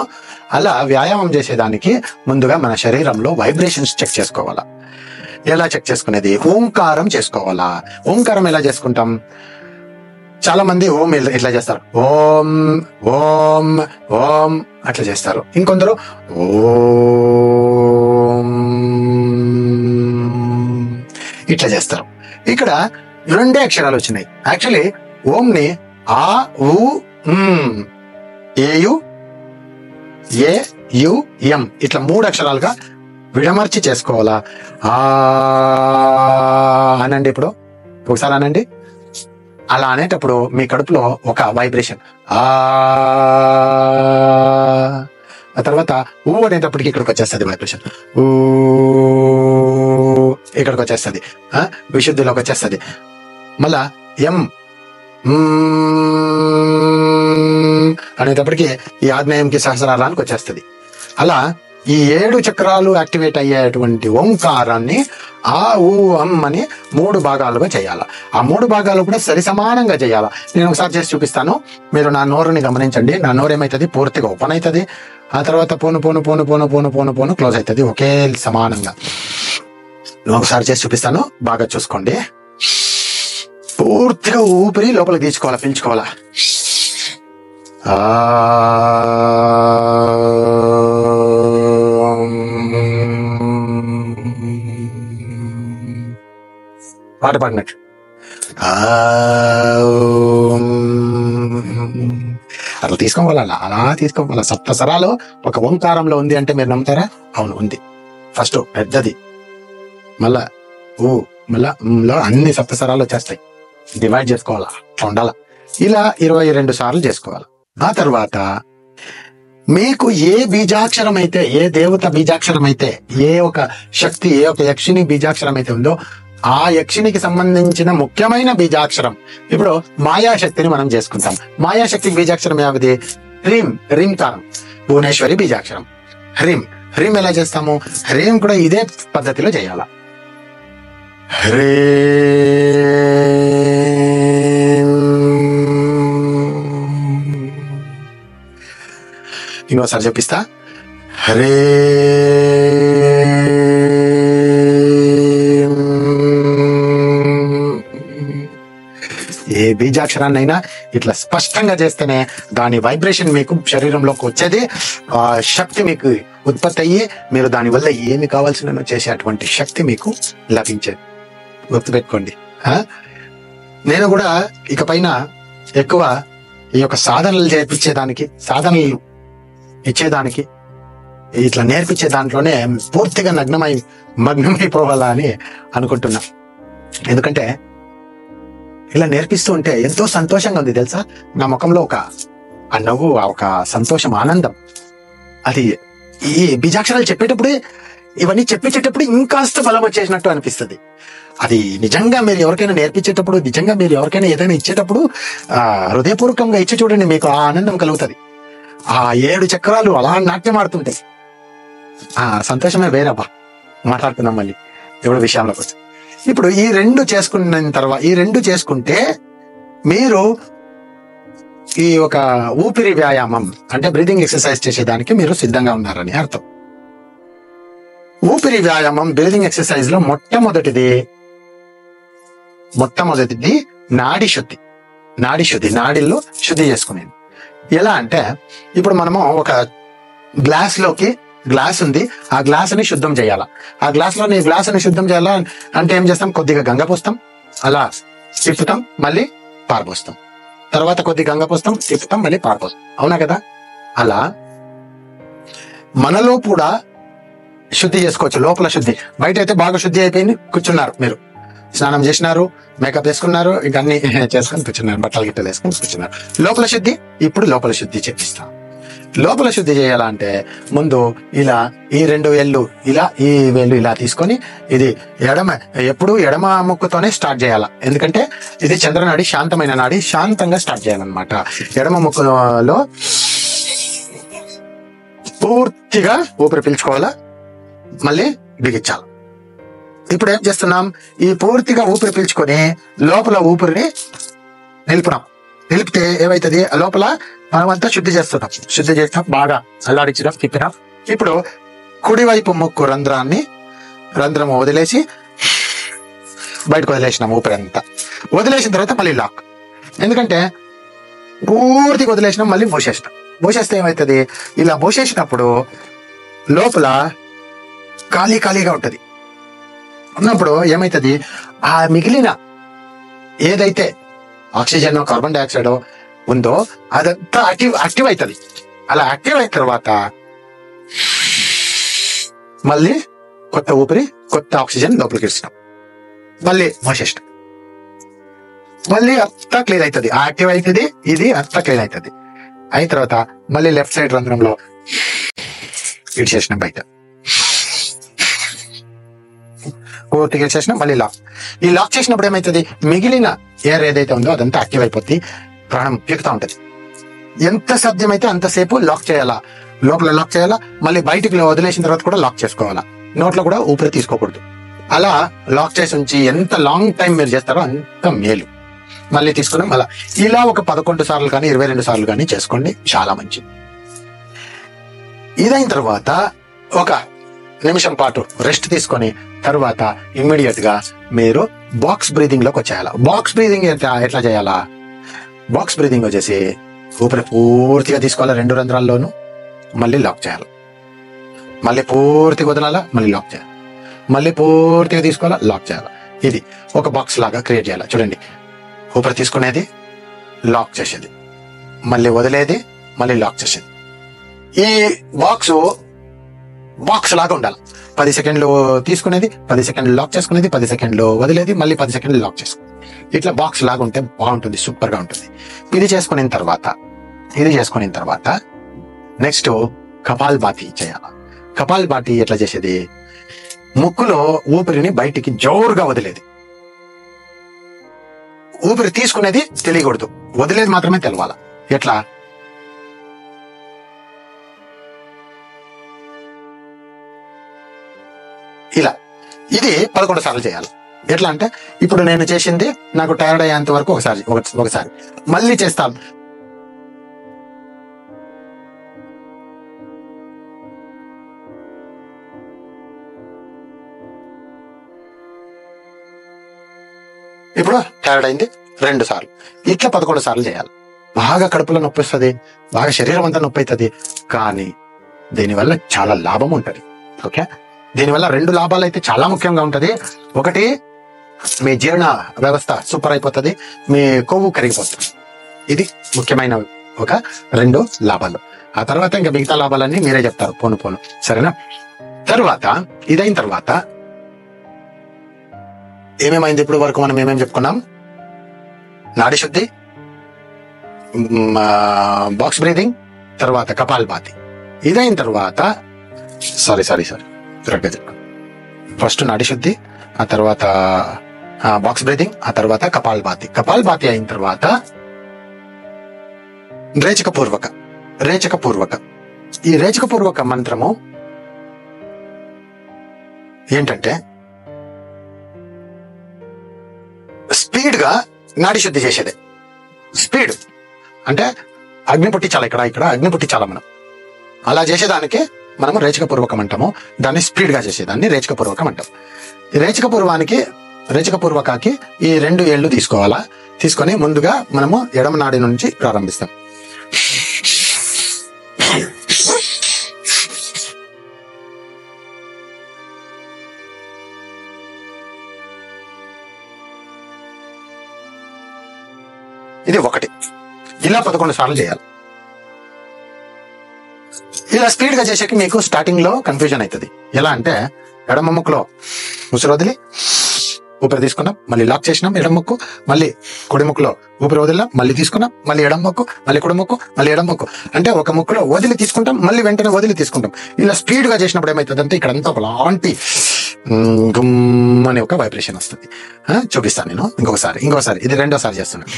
అలా వ్యాయామం చేసేదానికి ముందుగా మన శరీరంలో వైబ్రేషన్స్ చెక్ చేసుకోవాలా. ఎలా చెక్ చేసుకునేది? ఓంకారం చేసుకోవాలా. ఓంకారం ఎలా చేసుకుంటాం? చాలా మంది ఓం ఇట్లా చేస్తారు, ఓం ఓం ఓం అట్లా చేస్తారు. ఇంకొందరు ఓం ఇట్లా చేస్తారు. ఇక్కడ 2 అక్షరాలు వచ్చినాయి. యాక్చువల్లీ ఓం ని ఆ ఉ ఏయు ఏ యు ఎం ఇట్లా 3 అక్షరాలుగా విడమర్చి చేసుకోవాలా. ఆ అనండి, ఇప్పుడు ఒకసారి అనండి. అలా అనేటప్పుడు మీ కడుపులో ఒక వైబ్రేషన్ ఆ తర్వాత ఊ అనేటప్పటికి ఇక్కడికి వచ్చేస్తుంది వైబ్రేషన్, ఊ ఇక్కడికి వచ్చేస్తుంది, విశుద్ధిలోకి వచ్చేస్తుంది. మళ్ళా ఎం అనేటప్పటికి ఈ ఆగ్నేయంకి సహస్రారానికి వచ్చేస్తుంది. అలా ఈ 7 చక్రాలు యాక్టివేట్ అయ్యేటువంటి ఓంకారాన్ని ఆ ఊ అం అని 3 భాగాలుగా చేయాలి. ఆ 3 భాగాలు కూడా సరి సమానంగా చేయాలి. నేను ఒకసారి చేసి చూపిస్తాను, మీరు నా నోరుని గమనించండి. నా నోరు ఏమవుతుంది? పూర్తిగా ఓపెన్ అవుతుంది. ఆ తర్వాత పోను పోను పోను పోను పోను పోను పోను క్లోజ్ అవుతుంది, ఒకే సమానంగా. ఒకసారి చేసి చూపిస్తాను, బాగా చూసుకోండి. పూర్తిగా ఊపిరి లోపలికి తీసుకోవాలా, పీల్చుకోవాలా. పాట పాడినట్టు అట్లా తీసుకోవాలా, అలా తీసుకోవాలా. 7 స్వరాలు ఒక ఓంకారంలో ఉంది అంటే మీరు నమ్ముతారా? అవును, ఉంది. ఫస్ట్ పెద్దది, మళ్ళా ఊ, మళ్ళా అన్ని 7 స్వరాలు వచ్చేస్తాయి. డివైడ్ చేసుకోవాలా, ఉండాలా. ఇలా 22 సార్లు చేసుకోవాలి. ఆ తర్వాత మీకు ఏ బీజాక్షరం అయితే, ఏ దేవత బీజాక్షరం అయితే, ఏ ఒక శక్తి, ఏ ఒక యక్షిని బీజాక్షరం అయితే ఉందో ఆ యక్షినికి సంబంధించిన ముఖ్యమైన బీజాక్షరం. ఇప్పుడు మాయాశక్తిని మనం చేసుకుంటాం. మాయాశక్తికి బీజాక్షరం ఏమిది? హ్రీం, హ్రీంకారం. భువనేశ్వరి బీజాక్షరం హ్రీం. హ్రీం ఎలా చేస్తాము? హ్రీం కూడా ఇదే పద్ధతిలో చేయాల. ఇంకోసారి చెప్పిస్తా. హరే ఏ బీజాక్షరాన్నైనా ఇట్లా స్పష్టంగా చేస్తేనే దాని వైబ్రేషన్ మీకు శరీరంలోకి వచ్చేది, ఆ శక్తి మీకు ఉత్పత్తి అయ్యి మీరు దాని వల్ల ఏమి కావాల్సిన చేసేటువంటి శక్తి మీకు లభించేది. గుర్తుపెట్టుకోండి. నేను కూడా ఇక పైన ఎక్కువ ఈ యొక్క సాధనలు చేర్పించేదానికి, సాధనలు ఇచ్చేదానికి, ఇట్లా నేర్పించే దాంట్లోనే పూర్తిగా మగ్నమైపోవాలా అని అనుకుంటున్నా. ఎందుకంటే ఇలా నేర్పిస్తూ ఉంటే ఎంతో సంతోషంగా ఉంది తెలుసా. నా ముఖంలో ఒక నవ్వు, ఒక సంతోషం, ఆనందం. అది ఈ బీజాక్షరాలు చెప్పేటప్పుడే, ఇవన్నీ చెప్పించేటప్పుడు ఇంకాస్త బలం వచ్చేసినట్టు అనిపిస్తుంది. అది నిజంగా మీరు ఎవరికైనా నేర్పించేటప్పుడు, నిజంగా మీరు ఎవరికైనా ఏదైనా ఇచ్చేటప్పుడు హృదయపూర్వకంగా ఇచ్చి చూడండి, మీకు ఆ ఆనందం కలుగుతుంది. ఆ 7 చక్రాలు అలా నాట్యం ఆడుతుంటాయి. ఆ సంతోషమే వేరబ్బా. మాట్లాడుతున్నాం మళ్ళీ ఎవరి విషయంలోకి వచ్చి. ఇప్పుడు ఈ 2 చేసుకున్న తర్వాత, ఈ 2 చేసుకుంటే మీరు ఈ ఒక ఊపిరి వ్యాయామం అంటే బ్రీదింగ్ ఎక్సర్సైజ్ చేసేదానికి మీరు సిద్ధంగా ఉన్నారని అర్థం. ఊపిరి వ్యాయామం, బ్రీదింగ్ ఎక్సర్సైజ్ లో మొట్టమొదటిది నాడి శుద్ధి. నాడిల్లో శుద్ధి చేసుకునేది. ఎలా అంటే ఇప్పుడు మనము ఒక గ్లాస్ ఉంది, ఆ గ్లాసుని శుద్ధం చేయాలా. ఆ గ్లాసుని శుద్ధం చేయాలా అంటే ఏం చేస్తాం? కొద్దిగా గంగ పోస్తాం, అలా తిప్పుతాం, మళ్ళీ పారబోస్తాం, తర్వాత కొద్ది గంగ పోస్తాం, తిప్పుతాం, మళ్ళీ పారబోస్తాం. అవునా కదా? అలా మనలో కూడా శుద్ధి చేసుకోవచ్చు. లోపల శుద్ధి. బయట అయితే బాగా శుద్ధి అయిపోయింది, కూర్చున్నారు, మీరు స్నానం చేసినారు, మేకప్ వేసుకున్నారు, ఇంకా అన్ని చేసుకొని కూర్చున్నారు, బట్టలు గిట్టలు వేసుకొని కూర్చున్నారు. లోపల శుద్ధి. ఇప్పుడు లోపల శుద్ధి చేపిస్తాం. లోపల శుద్ధి చేయాలంటే ముందు ఇలా ఈ 2 వేళ్ళు ఇలా, ఈ వేళ్ళు ఇలా తీసుకొని ఇది ఎప్పుడు ఎడమ ముక్కుతోనే స్టార్ట్ చేయాల. ఎందుకంటే ఇది చంద్రనాడి, శాంతమైన నాడి, శాంతంగా స్టార్ట్ చేయాలన్నమాట. ఎడమ ముక్కులో పూర్తిగా ఊపిరి పీల్చుకోవాలా, మళ్ళీ బిగించాలి. ఇప్పుడు ఏం చేస్తున్నాం? ఈ పూర్తిగా ఊపిరి పీల్చుకొని లోపల ఊపిరిని నిలుపునాం. నిలిపితే ఏమైతుంది? లోపల మనమంతా శుద్ధి చేస్తున్నాం. శుద్ధి చేస్తాం, బాగా అల్లాడించడం, తిప్పినాం. ఇప్పుడు కుడివైపు ముక్కు రంధ్రం వదిలేసి బయటకు వదిలేసినాం ఊపిరి అంతా. వదిలేసిన తర్వాత మళ్ళీ లాక్. ఎందుకంటే పూర్తిగా వదిలేసినాం, మళ్ళీ మూసేసినాం. మూసేస్తే ఏమవుతుంది? ఇలా మూసేసినప్పుడు లోపల ఖాళీగా ఉంటది. ఉన్నప్పుడు ఏమైతుంది? ఆ మిగిలిన ఏదైతే ఆక్సిజన్, కార్బన్ డైఆక్సైడ్ ఉందో అదంతా యాక్టివ్ అవుతుంది. అలా యాక్టివ్ అయిన తర్వాత మళ్ళీ కొత్త ఊపిరి, కొత్త ఆక్సిజన్ లోపలికి ఇస్తాం, మళ్ళీ మూసేస్తాం. మళ్ళీ అంతా క్లీన్ అవుతుంది. యాక్టివ్ అవుతుంది, ఇది అంతా క్లీన్ అవుతుంది. అయిన తర్వాత మళ్ళీ లెఫ్ట్ సైడ్ రంధ్రంలో ఇడిచేసినాం, బయట పూర్తిగా ఇడిచేసినాం. మళ్ళీ లాక్. ఈ లాక్ చేసినప్పుడు ఏమవుతుంది? మిగిలిన ఎయిర్ ఏదైతే ఉందో అదంతా యాక్టివ్ అయిపోతుంది, ప్రాణం పీకుతా ఉంటది. ఎంత సాధ్యమైతే అంతసేపు లాక్ చేయాలా, లోపల లాక్ చేయాలా, మళ్ళీ బయటికి వదిలేసిన తర్వాత కూడా లాక్ చేసుకోవాలా. నోట్లో కూడా ఊపిరి తీసుకోకూడదు. అలా లాక్ చేసి ఉంచి ఎంత లాంగ్ టైం మీరు చేస్తారో అంత మేలు. మళ్ళీ తీసుకున్నాం. అలా ఇలా ఒక 11 సార్లు కానీ 22 సార్లు కానీ చేసుకోండి, చాలా మంచిది. ఇదైన తర్వాత ఒక నిమిషం పాటు రెస్ట్ తీసుకొని తర్వాత ఇమ్మీడియట్ గా మీరు బాక్స్ బ్రీదింగ్ లోకి వచ్చేయాలా. బాక్స్ బ్రీదింగ్ ఎట్లా చేయాలా? బాక్స్ బ్రీదింగ్ వచ్చేసి ఊపిరి పూర్తిగా తీసుకోవాలా 2 రంధ్రాల్లోనూ, మళ్ళీ లాక్ చేయాలి, మళ్ళీ పూర్తిగా వదలాలా, మళ్ళీ లాక్ చేయాలి, మళ్ళీ పూర్తిగా తీసుకోవాలా, లాక్ చేయాలి. ఇది ఒక బాక్స్ లాగా క్రియేట్ చేయాలి. చూడండి, ఊపిరి తీసుకునేది, లాక్ చేసేది, మళ్ళీ వదిలేది, మళ్ళీ లాక్ చేసేది. ఈ బాక్స్ లాగా ఉండాలి. 10 సెకండ్లు తీసుకునేది, 10 సెకండ్లు లాక్ చేసుకునేది, 10 సెకండ్లు వదిలేది, మళ్ళీ 10 సెకండ్లు లాక్ చేసుకునేది. ఇట్లా బాక్స్ లాగా ఉంటే బాగుంటుంది, సూపర్ గా ఉంటుంది. ఇది చేసుకున్న తర్వాత నెక్స్ట్ కపాల్భాతి చేయాలి. కపాల్భాతి ఎట్లా చేసేది? ముక్కులో ఊపిరిని బయటికి జోరుగా వదిలేది. ఊపిరి తీసుకునేది తెలియకూడదు, వదిలేది మాత్రమే తెలవాల. ఎట్లా? ఇలా. ఇది 11 సార్లు చేయాలి. ఎట్లా అంటే ఇప్పుడు నేను చేసింది నాకు టైర్డ్ అయ్యేంత వరకు ఒకసారి మళ్ళీ చేస్తాను. ఇప్పుడు టైర్డ్ అయింది 2 సార్లు. ఇట్లా 11 సార్లు చేయాలి. బాగా కడుపులో నొప్పి వస్తుంది, బాగా శరీరం అంతా నొప్పి అవుతుంది. కానీ దీనివల్ల చాలా లాభం ఉంటుంది. ఓకే, దీనివల్ల 2 లాభాలు అయితే చాలా ముఖ్యంగా ఉంటది. ఒకటి, మీ జీర్ణ వ్యవస్థ సూపర్ అయిపోతుంది, మీ కొవ్వు కరిగిపోతుంది. ఇది ముఖ్యమైన ఒక 2 లాభాలు. ఆ తర్వాత ఇంకా మిగతా లాభాలన్నీ మీరే చెప్తారు పోను. సరేనా? తర్వాత ఇదైన తర్వాత ఏమేమైంది? ఇప్పుడు వరకు మనం ఏమేమి చెప్పుకున్నాం? నాడి శుద్ధి, బాక్స్ బ్రీదింగ్, తర్వాత కపాల్భాతి. ఇదైన తర్వాత కరెక్ట్గా చెప్పాను. ఫస్ట్ నాడి శుద్ధి, ఆ తర్వాత బాక్స్ బ్రీదింగ్, ఆ తర్వాత కపాల్భాతి. కపాల్భాతి అయిన తర్వాత రేచకపూర్వక. ఈ రేచకపూర్వక మంత్రము ఏంటంటే స్పీడ్ గా నాడి శుద్ధి చేసేదే. స్పీడ్ అంటే అగ్ని పుట్టించాలి, ఇక్కడ అగ్ని పుట్టించాలి మనం. అలా చేసేదానికి మనము రేచకపూర్వకం అంటాము. దాన్ని స్పీడ్ గా చేసేదాన్ని రేచకపూర్వకం అంటాం. రేచకపూర్వకాకి ఈ 2 ఏళ్ళు తీసుకోవాలా. తీసుకొని ముందుగా మనము ఎడమ నాడి నుంచి ప్రారంభిస్తాం. ఇలా 11 సార్లు చేయాలి. ఇలా స్పీడ్ గా చేసేకి మీకు స్టార్టింగ్ లో కన్ఫ్యూజన్ అవుతుంది. ఎలా అంటే ఎడమ ముక్కులో ఉసిరి వదిలి ఊపిరి తీసుకున్నాం, మళ్ళీ లాక్ చేసినాం ఎడమ ముక్కు, మళ్ళీ కుడి ముక్కులో ఊపిరి వదిలినాం, మళ్ళీ తీసుకున్నాం, మళ్ళీ ఎడమ ముక్కు, మళ్ళీ కుడి ముక్కు, మళ్ళీ ఎడమ ముక్కు. అంటే ఒక ముక్కులో వదిలి తీసుకుంటాం, మళ్ళీ వెంటనే వదిలి తీసుకుంటాం. ఇలా స్పీడ్ గా చేసినప్పుడు ఏమవుతుంది అంటే ఇక్కడంతా ఒకలాంటి గుమ్ అనే ఒక వైబ్రేషన్ వస్తుంది. చూపిస్తాను నేను ఇంకోసారి ఇది రెండోసారి చేస్తున్నాను.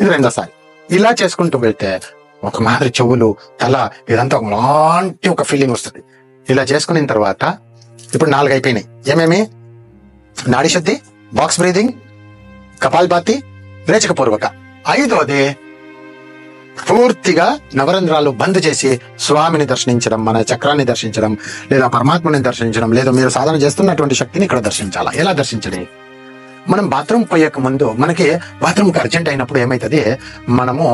ఇది రెండోసారి. ఇలా చేసుకుంటూ వెళ్తే ఒక మాదిరి చెవులు, తల, ఇదంతా ఒకలాంటి ఒక ఫీలింగ్ వస్తుంది. ఇలా చేసుకున్న తర్వాత ఇప్పుడు 4 అయిపోయినాయి. ఏమేమి? నాడి శుద్ధి, బాక్స్ బ్రీదింగ్, కపాల్భాతి, రేచకపూర్వక. 5వది పూర్తిగా నవరంధ్రాలు బంద్ చేసి స్వామిని దర్శించడం, మన చక్రాన్ని దర్శించడం, లేదా పరమాత్మని దర్శించడం, లేదా మీరు సాధన చేస్తున్నటువంటి శక్తిని ఇక్కడ దర్శించాలా. ఎలా దర్శించండి? మనం బాత్రూమ్ పోయేక ముందు మనకి బాత్రూమ్కి అర్జెంట్ అయినప్పుడు ఏమైతుంది, మనము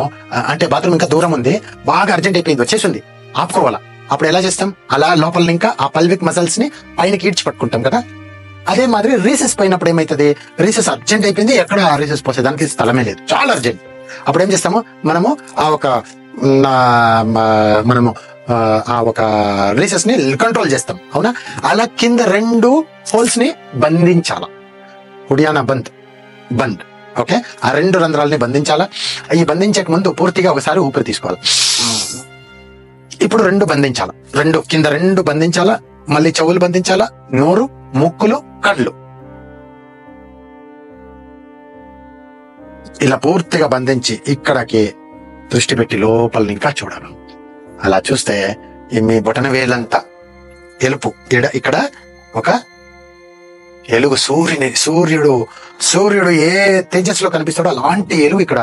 అంటే బాత్రూమ్ ఇంకా దూరం ఉంది, బాగా అర్జెంట్ అయిపోయింది, వచ్చేసింది, ఆపుకోవాలా. అప్పుడు ఎలా చేస్తాం? అలా లోపల ఇంకా ఆ పల్విక్ మసిల్స్ ని పైనకి ఈడ్చి పట్టుకుంటాం కదా. అదే మాదిరి రీసెస్ పోయినప్పుడు ఏమైతుంది, రీసెస్ అర్జెంట్ అయిపోయింది, ఎక్కడ రీసెస్ పోసేదానికి స్థలమే లేదు, చాలా అర్జెంట్. అప్పుడు ఏం చేస్తాము, మనము ఆ ఒక రీసెస్ ని కంట్రోల్ చేస్తాం, అవునా? అలా కింద 2 హోల్స్ ని బంధించాల. ఉడియానా బంద్. ఓకే, ఆ 2 రంధ్రాలని బంధించాలా. ఈ బంధించక ముందు పూర్తిగా ఒకసారి ఊపిరి తీసుకోవాలి. ఇప్పుడు 2 బంధించాలా, కింద 2 బంధించాలా, మళ్ళీ చెవులు బంధించాలా, నోరు, ముక్కులు, కళ్ళు ఇలా పూర్తిగా బంధించి ఇక్కడికి దృష్టి పెట్టి లోపల ఇంకా చూడాలి. అలా చూస్తే మీ బొటన వేలంతా ఎలుపు, ఇక్కడ ఒక ఎలుగు, సూర్యుడు ఏ తేజస్సులో కనిపిస్తాడో అలాంటి ఎలుగు ఇక్కడ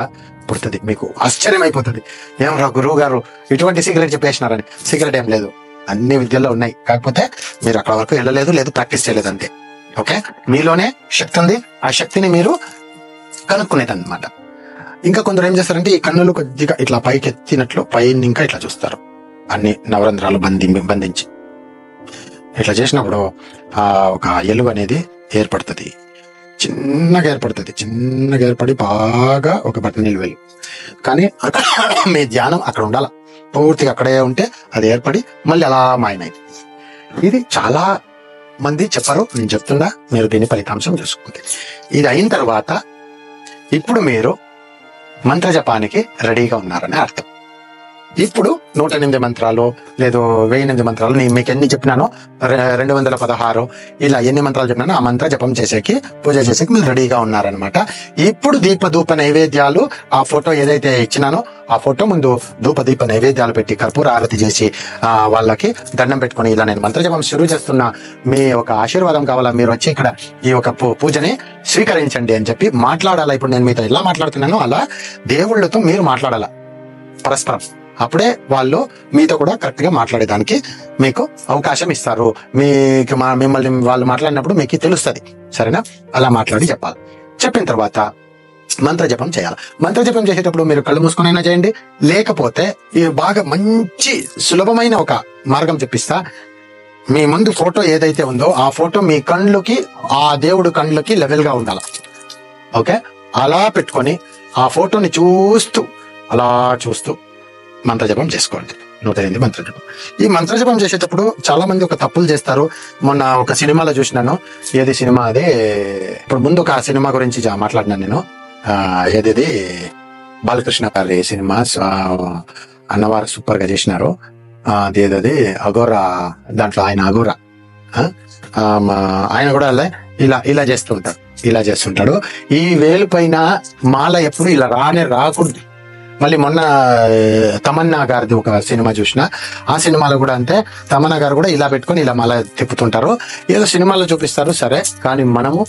పుడుతుంది. మీకు ఆశ్చర్యం అయిపోతుంది, ఏమరా గురువు గారు ఇటువంటి సీక్రెట్ చెప్పేసినారని. సీక్రెట్ ఏం లేదు, అన్ని విద్యల్లో ఉన్నాయి, కాకపోతే మీరు అక్కడ వరకు వెళ్ళలేదు, లేదు ప్రాక్టీస్ చేయలేదు అంతే. ఓకే, మీలోనే శక్తి ఉంది, ఆ శక్తిని మీరు కనుక్కునేది అనమాట. ఇంకా కొందరు ఏం చేస్తారంటే ఈ కన్నులు కొద్దిగా ఇట్లా పైకి ఎత్తినట్లు పైన ఇంకా ఇట్లా చూస్తారు, అన్ని నవరంధ్రాలు బంధించి. ఇట్లా చేసినప్పుడు ఆ ఒక ఎలుగు అనేది ఏర్పడుతుంది, చిన్నగా ఏర్పడి బాగా ఒక బట్టన్ నిలువెలు. కానీ మీ ధ్యానం అక్కడ ఉండాల, పూర్తిగా అక్కడే ఉంటే అది ఏర్పడి మళ్ళీ అలా మాయమైంది. ఇది చాలా మంది చెప్పారు, నేను చెప్తున్నా, మీరు దీని ఫలితాంశం చూసుకుంటే. ఇది అయిన తర్వాత ఇప్పుడు మీరు మంత్ర జపానికి రెడీగా ఉన్నారని అర్థం. ఇప్పుడు 108 మంత్రాలు లేదు 1008 మంత్రాలు, నేను మీకు ఎన్ని చెప్పినానో 216 ఇలా ఎన్ని మంత్రాలు చెప్పినానో ఆ మంత్ర జపం చేసేకి, పూజ చేసేకి మీరు రెడీగా ఉన్నారనమాట. ఇప్పుడు దీప నైవేద్యాలు, ఆ ఫోటో ఏదైతే ఇచ్చినానో ఆ ఫోటో ముందు దీప నైవేద్యాలు పెట్టి కర్పూర ఆరతి చేసి వాళ్ళకి దండం పెట్టుకుని, ఇలా నేను మంత్ర జపం షురూ చేస్తున్నా, మీ ఒక ఆశీర్వాదం కావాలా, మీరు వచ్చి ఇక్కడ ఈ ఒక పూజని స్వీకరించండి అని చెప్పి మాట్లాడాలా. ఇప్పుడు నేను మీతో ఎలా మాట్లాడుతున్నానో అలా దేవుళ్ళతో మీరు మాట్లాడాలా పరస్పరం. అప్పుడే వాళ్ళు మీతో కూడా కరెక్ట్ గా మాట్లాడేదానికి మీకు అవకాశం ఇస్తారు. మిమ్మల్ని వాళ్ళు మాట్లాడినప్పుడు మీకు తెలుస్తుంది, సరేనా? అలా మాట్లాడి చెప్పాలి. చెప్పిన తర్వాత మంత్ర జపం చేయాలి. మంత్ర జపం చేసేటప్పుడు మీరు కళ్ళు మూసుకునైనా చేయండి, లేకపోతే ఈ బాగా మంచి సులభమైన ఒక మార్గం చెప్పిస్తా. మీ ముందు ఫోటో ఏదైతే ఉందో ఆ ఫోటో మీ కళ్ళకి, ఆ దేవుడు కళ్ళకి లెవెల్ గా ఉండాలి. ఓకే, అలా పెట్టుకొని ఆ ఫోటోని అలా చూస్తూ మంత్రజపం చేసుకోండి. 108 మంత్రజపం. ఈ మంత్రజపం చేసేటప్పుడు చాలా మంది ఒక తప్పులు చేస్తారు. మొన్న ఒక సినిమాలో చూసినాను, ఏది సినిమా అదే, ఇప్పుడు ముందు ఒక సినిమా గురించి మాట్లాడినాను నేను, ఏది బాలకృష్ణ గారి సినిమా, అన్నవారు సూపర్ గా చేసినారు. అదేదది అఘోరా, దాంట్లో ఆయన అఘోరా, ఆయన కూడా ఇలా చేస్తుంటాడు. ఈ వేలు పైన మాల ఎప్పుడు ఇలా రాకూడదు. మళ్ళీ మొన్న తమన్నా గారిది ఒక సినిమా చూసిన, ఆ సినిమాలో కూడా అంతే, తమన్నా గారు కూడా ఇలా పెట్టుకొని ఇలా మాల తిప్పుతుంటారు. ఏదో సినిమాలో చూపిస్తారు సరే, కానీ మనము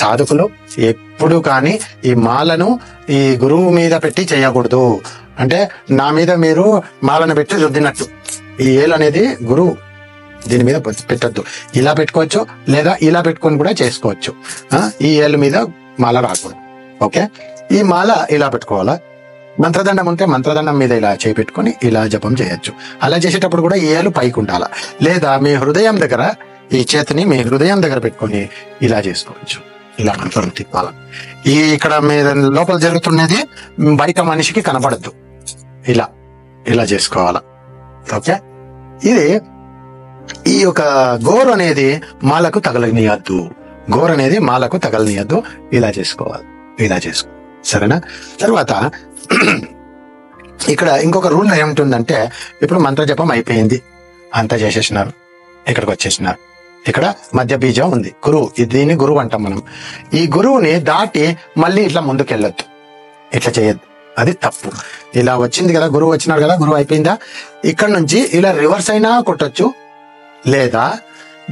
సాధకులు ఎప్పుడు కానీ ఈ మాలను ఈ గురువు మీద పెట్టి చేయకూడదు. అంటే నా మీద మీరు మాలను పెట్టి రుద్దినట్టు. ఈ ఏలు అనేది గురువు, దీని మీద పెట్టద్దు. ఇలా పెట్టుకోవచ్చు, లేదా ఇలా పెట్టుకొని కూడా చేసుకోవచ్చు. ఈ ఏలు మీద మాల రాకూడదు. ఓకే, ఈ మాల ఇలా పెట్టుకోవాలా, మంత్రదండం ఉంటే మంత్రదండం మీద ఇలా చేపెట్టుకొని ఇలా జపం చేయొచ్చు. అలా చేసేటప్పుడు కూడా ఈ ఏలు పైకి ఉండాల, లేదా మీ హృదయం దగ్గర ఈ చేతిని మీ హృదయం దగ్గర పెట్టుకొని ఇలా చేసుకోవచ్చు. ఇలా మంత్రం తిప్పాల. ఈ ఇక్కడ మీద లోపల జరుగుతున్నది బయట మనిషికి కనపడద్దు. ఇలా ఇలా చేసుకోవాలా. ఓకే, ఇది ఈ యొక్క గోరు అనేది మాలకు తగలనియద్దు. గోరు అనేది మాలకు తగలనియద్దు. ఇలా చేసుకోవాలి. ఇలా చేసుకో, సరేనా? తర్వాత ఇక్కడ ఇంకొక రూల్ ఏముంటుందంటే, ఇప్పుడు మంత్ర జపం అయిపోయింది, అంతా చేసేసినారు, ఇక్కడికి వచ్చేసినారు. ఇక్కడ మధ్య బీజం ఉంది, గురువు. దీన్ని గురువు అంటాం మనం. ఈ గురువుని దాటి మళ్ళీ ఇట్లా ముందుకెళ్ళొద్దు, ఇట్లా చేయొద్దు, అది తప్పు. ఇలా వచ్చింది కదా, గురువు వచ్చినాడు కదా, గురువు అయిపోయిందా, ఇక్కడ నుంచి ఇలా రివర్స్ అయినా కొట్టొచ్చు, లేదా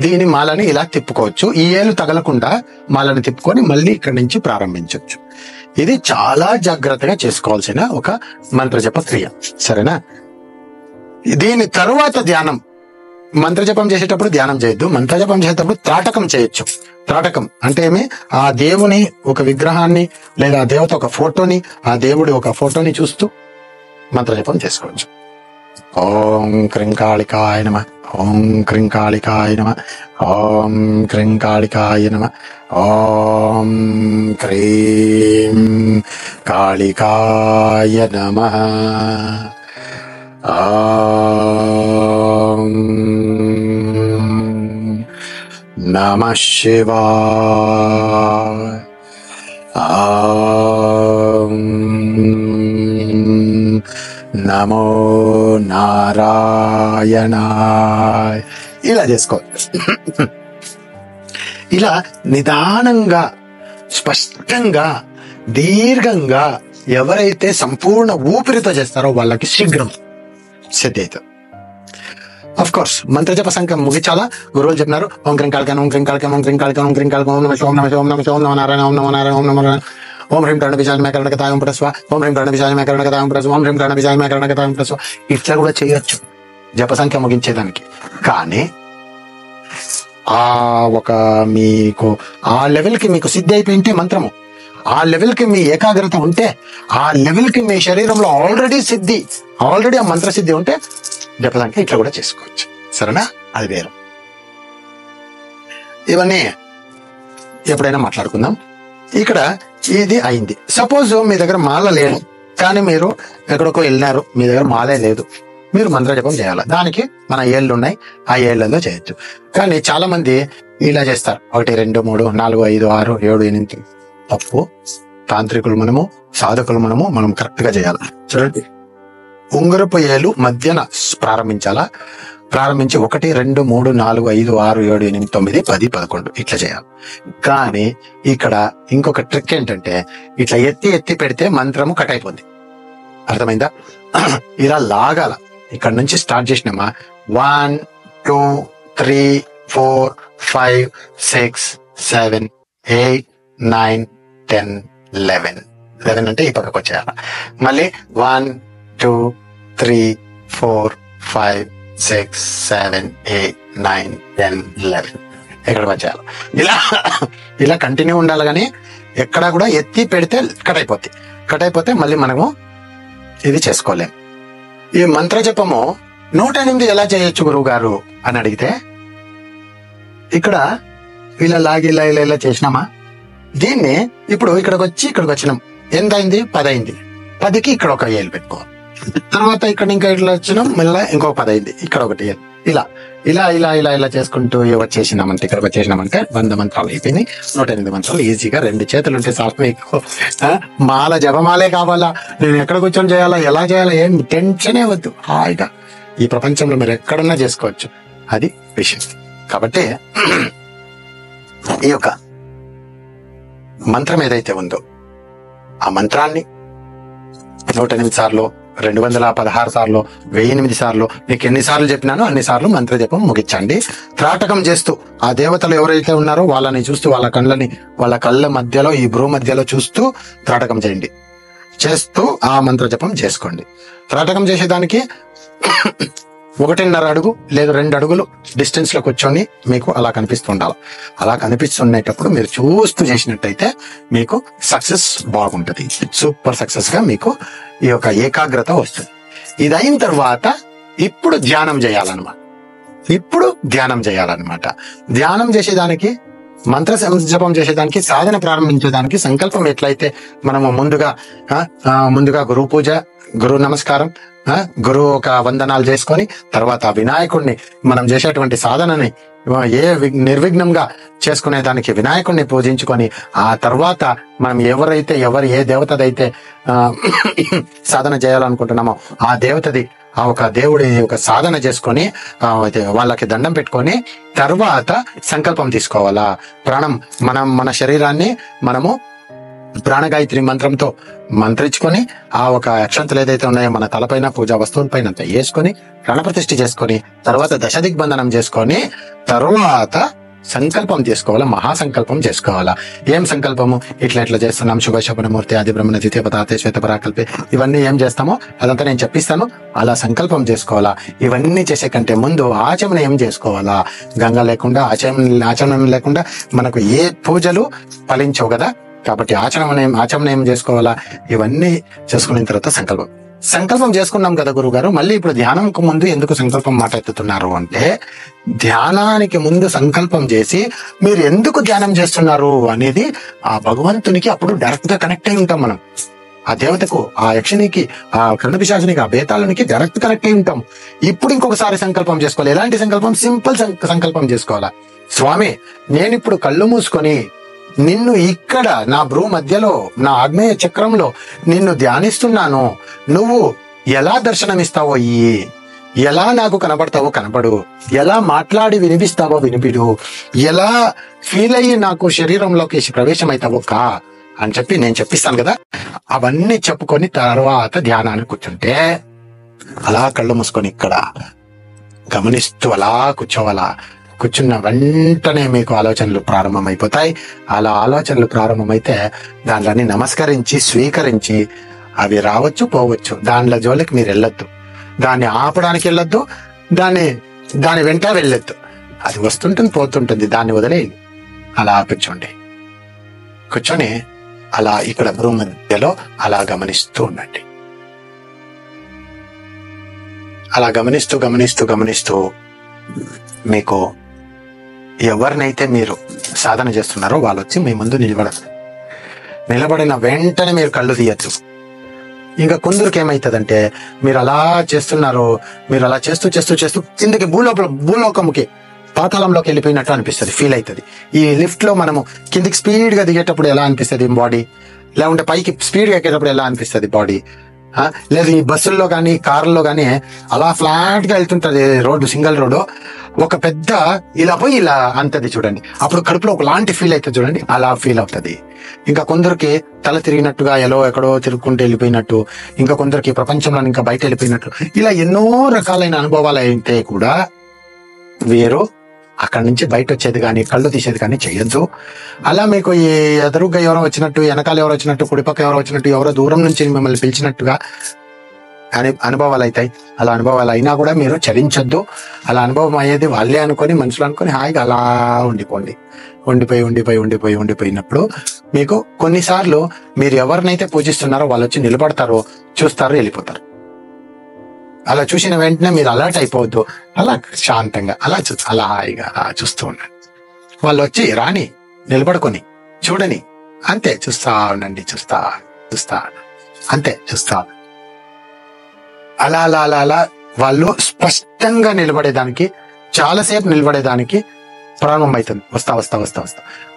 దీని మాలని ఇలా తిప్పుకోవచ్చు. ఈ ఏలు తగలకుండా మాలని తిప్పుకొని మళ్ళీ ఇక్కడి నుంచి ప్రారంభించవచ్చు. ఇది చాలా జాగ్రత్తగా చేసుకోవాల్సిన ఒక మంత్రజప క్రియ, సరేనా? దీని తరువాత ధ్యానం. మంత్రజపం చేసేటప్పుడు ధ్యానం చేయొద్దు. మంత్రజపం చేసేటప్పుడు త్రాటకం చేయొచ్చు. త్రాటకం అంటే ఏమి? ఆ దేవుని ఒక విగ్రహాన్ని లేదా ఆ దేవత ఒక ఫోటోని, ఆ దేవుడి ఒక ఫోటోని చూస్తూ మంత్రజపం చేసుకోవచ్చు. ఓం క్రింకాళికాయ నమః, ఓం క్రింకాళికాయ నమః, ఓం క్రింకాళికాయ నమః, ఓం క్రీం కాళికాయ నమః, ఓం నమః శివాయ, ఓం నమో నారాయణాయ. ఇలా చేసుకోవచ్చు. ఇలా నిదానంగా, స్పష్టంగా, దీర్ఘంగా ఎవరైతే సంపూర్ణ ఊపిరితో చేస్తారో వాళ్ళకి శీఘ్రం సిద్ధి అవుతుంది. అఫ్ కోర్స్ మంత్రజప సంఖ్య ముగించాలా. గురువులు చెప్పినారు, ఓం క్రింకాళికాయ, ఓం క్రింకాళికాయ, ఓం క్రింకాళికాయ, ఓం క్రింకాళికాయ, ఓం నమః, ఓం నమః, ఓం నమః, ఓం నమో నారాయణ, ఓం నమో నారాయణ, ఓం నమో నారాయణ, ఓం హ్రీం కర్ణబీజాయ కరణకతాయం ప్రస్వ, ఓం హ్రీం కర్ణబీజాయ కరణకతాయం ప్రస్వ, ఓం హ్రీం కర్ణబీజాయ కరణకతాయం ప్రస్వ. ఇట్లా కూడా చేయొచ్చు జప సంఖ్య ముగించేదానికి. కానీ ఆ ఒక మీకు ఆ లెవెల్కి మీకు సిద్ధి అయిపోయింటే మంత్రము, ఆ లెవెల్కి మీ ఏకాగ్రత ఉంటే, ఆ లెవెల్కి మీ శరీరంలో ఆల్రెడీ ఆ మంత్ర సిద్ధి ఉంటే జప సంఖ్య ఇట్లా కూడా చేసుకోవచ్చు, సరేనా? అది వేరు. ఇవన్నీ ఎప్పుడైనా మాట్లాడుకుందాం. ఇక్కడ ఇది అయింది. సపోజ్ మీ దగ్గర మాల లేదు, కానీ మీరు ఎక్కడికో వెళ్ళినారు, మీ దగ్గర మాలే లేదు, మీరు మంత్రజపం చేయాలి. దానికి మన ఏళ్ళు ఉన్నాయి, ఆ ఏళ్లలో చేయొచ్చు. కానీ చాలా మంది ఇలా చేస్తారు, 1 2 3 4 5 6 7 8. తప్పు. తాంత్రికులు మనము, సాధకులు మనం కరెక్ట్ గా చేయాలి. చూడండి, ఉంగరపు ఏలు మధ్యన ప్రారంభించాలా. ప్రారంభించి 1 2 3 4 5 6 7 8 9 10 11 ఇట్లా చేయాలి. కానీ ఇక్కడ ఇంకొక ట్రిక్ ఏంటంటే, ఇట్లా ఎత్తి పెడితే మంత్రము కట్ అయిపోద్ది. అర్థమైందా? ఇలా లాగాల. ఇక్కడ నుంచి స్టార్ట్ చేసినామా, 1 2 3 4 5 6 7 8 9 10 11 అంటే ఈ పక్కకు వచ్చేయాల. మళ్ళీ 1 2 3 4 5 6 7 8 9 10 11 ఎక్కడికి వచ్చేయాలి. ఇలా కంటిన్యూ ఉండాలి. కానీ ఎక్కడా కూడా ఎత్తి పెడితే కట్ అయిపోతే మళ్ళీ మనము ఇది చేసుకోలేం. ఈ మంత్రజపము 108 ఎలా చేయొచ్చు గురువు గారు అని అడిగితే, ఇక్కడ ఇలా లాగి ఇలా చేసినామా, దీన్ని ఇప్పుడు ఇక్కడికి వచ్చినాం. ఎంత అయింది? 10 అయింది. 10కి ఇక్కడ ఒక ఏలు పెట్టుకోవాలి. తర్వాత ఇక్కడ ఇంకా ఇట్లా వచ్చినాం, మళ్ళీ ఇంకొక 10 అయింది, ఇక్కడ ఒకటి ఏలు. ఇలా చేసుకుంటూ వచ్చేసినామంటే, ఇక్కడికి వచ్చేసినామంటే 100 మంత్రాలు అయిపోయినాయి. 108 మంత్రాలు ఈజీగా. 2 చేతులు ఉంటే సార్ మీకు మాల జపమాలే కావాలా, నేను ఎక్కడ కూర్చొని చేయాలా, ఎలా చేయాలా, ఏం టెన్షనే వద్దు. హాయిగా ఈ ప్రపంచంలో మీరు ఎక్కడున్నా చేసుకోవచ్చు. అది విషయం. కాబట్టి ఈ యొక్క మంత్రం ఏదైతే ఉందో ఆ మంత్రాన్ని 108 సార్లు, 216 సార్లు, 1008 సార్లు, మీకు ఎన్నిసార్లు చెప్పినానో అన్నిసార్లు మంత్ర జపం ముగించండి. త్రాటకం చేస్తూ ఆ దేవతలు ఎవరైతే ఉన్నారో వాళ్ళని చూస్తూ, వాళ్ళ కళ్ళ మధ్యలో, ఈ భ్రూ మధ్యలో చూస్తూ త్రాటకం చేయండి. చేస్తూ ఆ మంత్ర జపం చేసుకోండి. త్రాటకం చేసేదానికి 1.5 అడుగు లేదు 2 అడుగులు డిస్టెన్స్ లో కూర్చొని మీకు అలా కనిపిస్తుండాలి. అలా కనిపిస్తున్నప్పుడు మీరు చూస్తూ చేసినట్టయితే మీకు సక్సెస్ బాగుంటది. సూపర్ సక్సెస్ గా మీకు ఈ యొక్క ఏకాగ్రత వస్తుంది. ఇది అయిన తర్వాత ఇప్పుడు ధ్యానం చేయాలన్నమాట. ధ్యానం చేసేదానికి, మంత్ర జపం చేసేదానికి, సాధన ప్రారంభించేదానికి సంకల్పం ఎట్లయితే మనము ముందుగా గురు పూజ, గురు నమస్కారం, గురు ఒక వందనాలు చేసుకొని తర్వాత వినాయకుడిని మనం చేసేటువంటి సాధనని నిర్విఘ్నంగా చేసుకునే దానికి వినాయకుడిని పూజించుకొని ఆ తర్వాత మనం ఏ దేవతదైతే సాధన చేయాలనుకుంటున్నామో ఆ దేవతది ఆ ఒక దేవుడి ఒక సాధన చేసుకొని వాళ్ళకి దండం పెట్టుకొని తర్వాత సంకల్పం తీసుకోవాలా. మన శరీరాన్ని మనము ప్రాణగాయత్రి మంత్రంతో మంత్రించుకొని ఆ ఒక అక్షంతలు ఏదైతే ఉన్నాయో మన తలపైన పూజా వస్తువులపైన అంతా వేసుకొని ప్రాణప్రతిష్ఠ చేసుకొని తర్వాత దశదిగ్బంధనం చేసుకొని తర్వాత సంకల్పం చేసుకోవాలా, మహాసంకల్పం చేసుకోవాలా. ఏం సంకల్పము? ఇట్లా చేస్తున్నాం. శుభ శోభనమూర్తి ఆది బ్రహ్మణ ద్వితీయ పదార్థ శ్వేత పరాకల్పే ఇవన్నీ ఏం చేస్తామో అదంతా నేను చెప్పిస్తాను. అలా సంకల్పం చేసుకోవాలా. ఇవన్నీ చేసే కంటే ముందు ఆచమన ఏం చేసుకోవాలా. గంగ లేకుండా ఆచమనం లేకుండా మనకు ఏ పూజలు ఫలించవు కదా. కాబట్టి ఆచమనం ఏం చేసుకోవాలా. ఇవన్నీ చేసుకున్న తర్వాత సంకల్పం చేసుకున్నాం కదా గురుగారు. మళ్ళీ ఇప్పుడు ధ్యానంకు ముందు ఎందుకు సంకల్పం మాట ఎత్తుతున్నారు అంటే, ధ్యానానికి ముందు సంకల్పం చేసి మీరు ఎందుకు ధ్యానం చేస్తున్నారు అనేది ఆ భగవంతునికి అప్పుడు డైరెక్ట్ గా కనెక్ట్ అయి ఉంటాం. మనం ఆ దేవతకు, ఆ యక్షినికి, ఆ కర్ణపిశాచునికి, ఆ బేతాళునికి డైరెక్ట్ కనెక్ట్ అయి ఉంటాం. ఇప్పుడు ఇంకొకసారి సంకల్పం చేసుకోవాలి. ఎలాంటి సంకల్పం? సింపుల్ సంకల్పం చేసుకోవాలా. స్వామి, నేనిప్పుడు కళ్ళు మూసుకొని నిన్ను ఇక్కడ నా భ్రూ మధ్యలో నా ఆగ్నేయ చక్రంలో నిన్ను ధ్యానిస్తున్నాను. నువ్వు ఎలా దర్శనమిస్తావో ఎలా నాకు కనబడతావో కనబడు, ఎలా మాట్లాడి వినిపిస్తావో వినిపిడు, ఎలా ఫీల్ అయ్యి నాకు శరీరంలోకి ప్రవేశమైతావో అని చెప్పి నేను చెప్పిస్తాను కదా. అవన్నీ చెప్పుకొని తర్వాత ధ్యానాన్ని కూర్చుంటే అలా కళ్ళు మూసుకొని ఇక్కడ గమనిస్తూ అలా కూర్చున్న వెంటనే మీకు ఆలోచనలు ప్రారంభమైపోతాయి. అలా ఆలోచనలు ప్రారంభమైతే దాంట్లోని నమస్కరించి స్వీకరించి అవి రావచ్చు పోవచ్చు, దాంట్లో జోలికి మీరు వెళ్ళొద్దు. దాన్ని ఆపడానికి వెళ్ళొద్దు, దాని వెంట వెళ్ళొద్దు. అది వస్తుంటుంది పోతుంటుంది, దాన్ని వదిలేయండి. అలా కూర్చొని అలా ఇక్కడ భ్రూ మధ్యలో అలా గమనిస్తూ ఉండండి. అలా గమనిస్తూ మీకు ఎవరినైతే మీరు సాధన చేస్తున్నారో వాళ్ళు వచ్చి మీ ముందు నిలబడిన వెంటనే మీరు కళ్ళు తీయచ్చు. ఇంకా కొందరికి ఏమైతుందంటే, మీరు అలా చేస్తున్నారు, మీరు అలా చేస్తూ కిందకి భూలోకంకి పాతాళంలోకి వెళ్ళిపోయినట్టు అనిపిస్తుంది, ఫీల్ అవుతుంది. ఈ లిఫ్ట్ లో మనము కిందికి స్పీడ్ గా దిగేటప్పుడు ఎలా అనిపిస్తుంది బాడీ, లేకుంటే పైకి స్పీడ్ గా ఎక్కేటప్పుడు ఎలా అనిపిస్తుంది బాడీ, లేదు ఈ బస్సుల్లో కానీ కార్లలో కానీ అలా ఫ్లాట్ గా వెళ్తుంటది రోడ్డు, సింగిల్ రోడ్డు, ఒక పెద్ద ఇలా పోయి ఇలా అంతది చూడండి, అప్పుడు కడుపులో ఒకలాంటి ఫీల్ అవుతుంది చూడండి, అలా ఫీల్ అవుతుంది. ఇంకా కొందరికి తల తిరిగినట్టుగా ఎక్కడో తిరుగుకుంటూ వెళ్ళిపోయినట్టు, ఇంకా కొందరికి ప్రపంచంలో ఇంకా బయట వెళ్ళిపోయినట్టు, ఇలా ఎన్నో రకాలైన అనుభవాలు అయితే కూడా వీరు అక్కడి నుంచి బయట వచ్చేది కానీ కళ్ళు తీసేది కానీ చెయ్యొద్దు. అలా మీకు ఈ ఎదురుగా ఎవరో వచ్చినట్టు, వెనకాల ఎవరో వచ్చినట్టు, కుడిపక్క ఎవరో వచ్చినట్టు, ఎవరో దూరం నుంచి మిమ్మల్ని పిలిచినట్టుగా అనుభవాలు అవుతాయి. అలా అనుభవాలు అయినా కూడా మీరు చలించొద్దు. అలా అనుభవం అయ్యేది వాళ్ళే అనుకొని, మనుషులు అనుకొని హాయిగా అలా ఉండిపోయినప్పుడు మీకు కొన్నిసార్లు మీరు ఎవరినైతే పూజిస్తున్నారో వాళ్ళు వచ్చి నిలబడతారో, చూస్తారు, వెళ్ళిపోతారు. అలా చూసిన వెంటనే మీరు అలర్ట్ అయిపోవద్దు. అలా శాంతంగా అలా హాయిగా అలా చూస్తూ ఉండండి. వాళ్ళు వచ్చి రాని, నిలబడుకొని చూడని, అంతే చూస్తా ఉండండి. అంతే చూస్తా. అలా వాళ్ళు స్పష్టంగా నిలబడేదానికి, చాలాసేపు నిలబడేదానికి ప్రారంభం అవుతుంది. వస్తా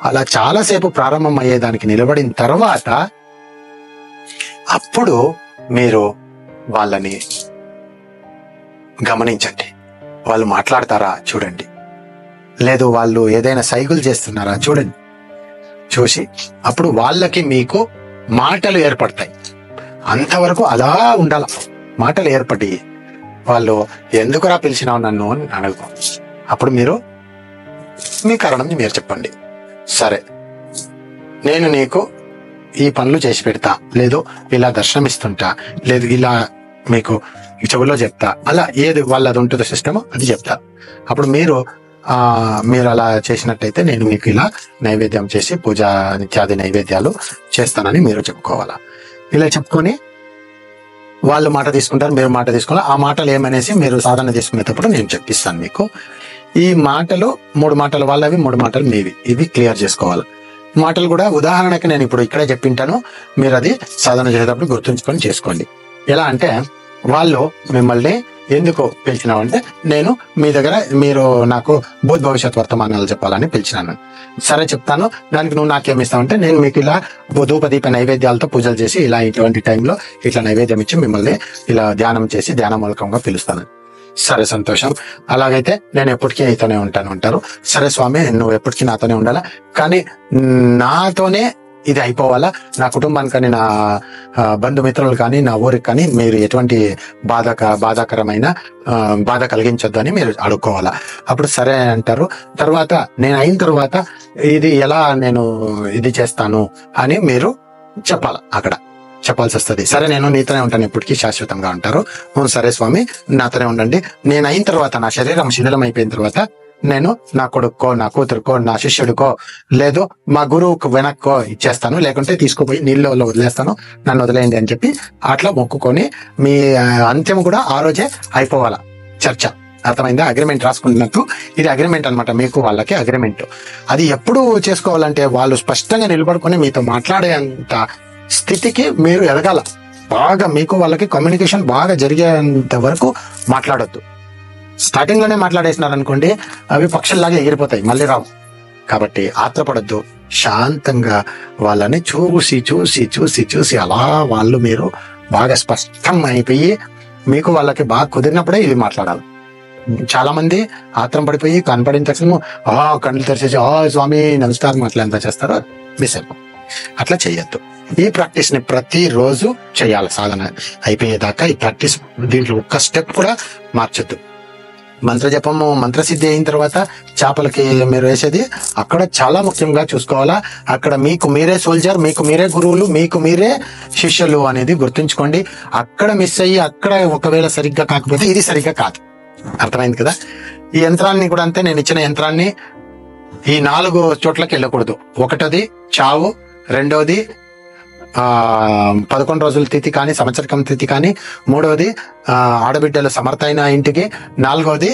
అలా చాలాసేపు ప్రారంభం అయ్యేదానికి నిలబడిన తర్వాత అప్పుడు మీరు వాళ్ళని గమనించండి. వాళ్ళు మాట్లాడతారా చూడండి, లేదు వాళ్ళు ఏదైనా సైగులు చేస్తున్నారా చూడండి. చూసి అప్పుడు వాళ్ళకి మీకు మాటలు ఏర్పడతాయి. అంతవరకు అలా ఉండాల. మాటలు ఏర్పడి వాళ్ళు ఎందుకురా పిలిచినావు నన్ను అని అడగదు. అప్పుడు మీరు మీ కారణం మీరు చెప్పండి. సరే, నేను నీకు ఈ పనులు చేసి పెడతా, లేదు ఇలా దర్శనమిస్తుంటా, లేదు ఇలా మీకు చెవులో చెప్తా, అలా ఏది వాళ్ళది ఉంటుందో సిస్టమ్ అది చెప్తా. అప్పుడు మీరు అలా చేసినట్టయితే నేను మీకు ఇలా నైవేద్యం చేసి పూజ నిత్యాది నైవేద్యాలు చేస్తానని మీరు చెప్పుకోవాలా. ఇలా చెప్పుకొని వాళ్ళు మాట తీసుకుంటారు, మీరు మాట తీసుకోవాలి. ఆ మాటలు ఏమనేసి మీరు సాధన తీసుకునేటప్పుడు నేను చెప్పిస్తాను మీకు. ఈ మాటలు 3 మాటలు వాళ్ళవి, 3 మాటలు మీవి, ఇవి క్లియర్ చేసుకోవాలి. మాటలు కూడా ఉదాహరణకి నేను ఇప్పుడు ఇక్కడే చెప్పింటాను, మీరు అది సాధన చేసేటప్పుడు గుర్తుంచుకొని చేసుకోండి. ఎలా అంటే, వాళ్ళు మిమ్మల్ని ఎందుకు పిలిచినావంటే, నేను మీ దగ్గర మీరు నాకు భూత్ భవిష్యత్ వర్తమానాలు చెప్పాలని పిలిచినాను. సరే చెప్తాను, దానికి నువ్వు నాకేమిస్తావంటే, నేను మీకు ఇలా ధూపదీప నైవేద్యాలతో పూజలు చేసి ఇలా ఇటువంటి టైంలో ఇట్లా నైవేద్యం ఇచ్చి మిమ్మల్ని ఇలా ధ్యానం చేసి ధ్యాన మూలకంగా పిలుస్తాను. సరే సంతోషం, అలాగైతే నేను ఎప్పటికీ నీతోనే ఉంటాను అంటారు. సరే స్వామి, నువ్వు ఎప్పటికీ నాతోనే ఉండాలా, కానీ నాతోనే ఇది అయిపోవాలా, నా కుటుంబానికి కానీ నా బంధుమిత్రులు కానీ నా ఊరికి కానీ మీరు ఎటువంటి బాధాకరమైన బాధ కలిగించొద్దు అని మీరు అడుక్కోవాలా. అప్పుడు సరే అంటారు. తర్వాత నేను అయిన తర్వాత ఇది ఎలా నేను ఇది చేస్తాను అని మీరు చెప్పాలా, అక్కడ చెప్పాల్సి వస్తుంది. సరే నేను నీతోనే ఉంటాను ఎప్పటికీ శాశ్వతంగా అంటారు. సరే స్వామి నాతోనే ఉండండి, నేను అయిన తర్వాత నా శరీరం శిథిలం అయిపోయిన తర్వాత నేను నా కొడుక్కో నా కూతురుకో నా శిష్యుడికో లేదు మా గురువుకు వెనక్కో ఇచ్చేస్తాను, లేకుంటే తీసుకుపోయి నీళ్ళలో వదిలేస్తాను, నన్ను వదిలేయండి అని చెప్పి అట్లా మొక్కుకొని మీ అంత్యం కూడా ఆ రోజే అయిపోవాలా చర్చ. అర్థమైందా? అగ్రిమెంట్ రాసుకుంటున్నట్టు ఇది అగ్రిమెంట్ అనమాట, మీకు వాళ్ళకి అగ్రిమెంట్. అది ఎప్పుడు చేసుకోవాలంటే వాళ్ళు స్పష్టంగా నిలబడుకొని మీతో మాట్లాడేంత స్థితికి మీరు ఎదగాల. బాగా మీకు వాళ్ళకి కమ్యూనికేషన్ బాగా జరిగేంత వరకు మాట్లాడొద్దు. స్టార్టింగ్ లోనే మాట్లాడేసినారనుకోండి, అవి పక్షుల్లాగా ఎగిరిపోతాయి, మళ్ళీ రావు. కాబట్టి ఆత్రపడద్దు, శాంతంగా వాళ్ళని చూసి చూసి చూసి చూసి అలా మీరు బాగా స్పష్టం అయిపోయి మీకు వాళ్ళకి బాగా కుదిరినప్పుడే ఇవి మాట్లాడాలి. చాలా మంది ఆత్రం పడిపోయి కనపడిన తక్షణము కళ్ళు తెరిచేసి స్వామి నమస్కారం అట్లా ఎంత చేస్తారో మిస్ అయిపో. అట్లా చెయ్యొద్దు. ఈ ప్రాక్టీస్ ని ప్రతిరోజు చేయాలి. సాధన అయిపోయేదాకా ఈ ప్రాక్టీస్, దీంట్లో ఒక్క స్టెప్ కూడా మార్చొద్దు. మంత్రజపము మంత్రసిద్ధి అయిన తర్వాత చేపలకి మీరు వేసేది అక్కడ చాలా ముఖ్యంగా చూసుకోవాలా. అక్కడ మీకు మీరే సోల్జర్, మీకు మీరే గురువులు, మీకు మీరే శిష్యులు అనేది గుర్తుంచుకోండి. అక్కడ మిస్ అయ్యి అక్కడ ఒకవేళ సరిగ్గా కాకపోతే ఇది సరిగ్గా కాదు. అర్థమైంది కదా? ఈ యంత్రాన్ని కూడా అంతే, నేను ఇచ్చిన యంత్రాన్ని ఈ 4 చోట్లకి వెళ్ళకూడదు. ఒకటోది చావు, రెండోది 11 రోజుల తిథి కానీ సంవత్సరకం తిథి కానీ, మూడవది ఆడబిడ్డలు సమర్థ అయిన ఇంటికి, నాలుగవది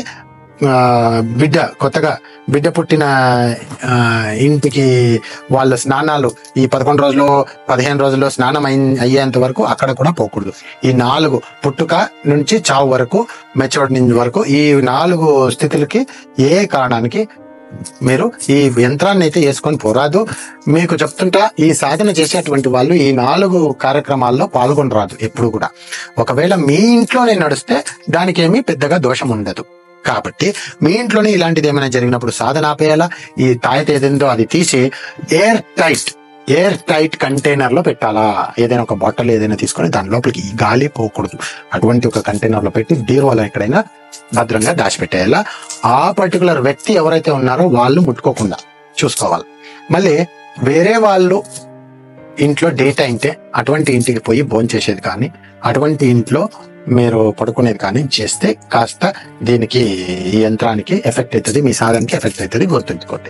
కొత్తగా బిడ్డ పుట్టిన ఇంటికి వాళ్ళ స్నానాలు ఈ 11 రోజులు 15 రోజుల్లో స్నానం అయ్యేంత వరకు అక్కడ కూడా పోకూడదు. ఈ 4 పుట్టుక నుంచి చావు వరకు, మెచ్యూరిటీ వరకు, ఈ 4 స్థితులకి ఏ కారణానికి మీరు ఈ యంత్రాన్ని అయితే వేసుకొని పోరాదు. మీకు చెప్తుంటా, ఈ సాధన చేసేటువంటి వాళ్ళు ఈ 4 కార్యక్రమాల్లో పాల్గొనరాదు ఎప్పుడు కూడా. ఒకవేళ మీ ఇంట్లోనే నడిస్తే దానికి ఏమీ పెద్దగా దోషం ఉండదు. కాబట్టి మీ ఇంట్లోనే ఇలాంటిది ఏమైనా జరిగినప్పుడు సాధన ఆపేయాలా. ఈ తాయత ఏదేందో అది తీసి ఎయిర్ టైట్ కంటైనర్ లో పెట్టాలా. ఏదైనా ఒక బాటిల్ ఏదైనా తీసుకొని దాని లోపలికి ఈ గాలి పోకూడదు. అటువంటి ఒక కంటైనర్ లో పెట్టి బీరువాలో ఎక్కడైనా భద్రంగా దాచిపెట్టేయాలా. ఆ పర్టికులర్ వ్యక్తి ఎవరైతే ఉన్నారో వాళ్ళు ముట్టుకోకుండా చూసుకోవాలి. మళ్ళీ వేరే వాళ్ళు ఇంట్లో డేట్ అయితే అటువంటి ఇంటికి పోయి భోంచేసేది కానీ, అటువంటి ఇంట్లో మీరు పడుకునేది కానీ చేస్తే కాస్త దీనికి ఈ యంత్రానికి ఎఫెక్ట్ అవుతుంది, మీ సాధనకి ఎఫెక్ట్ అవుతుంది, గుర్తుంచుకోండి.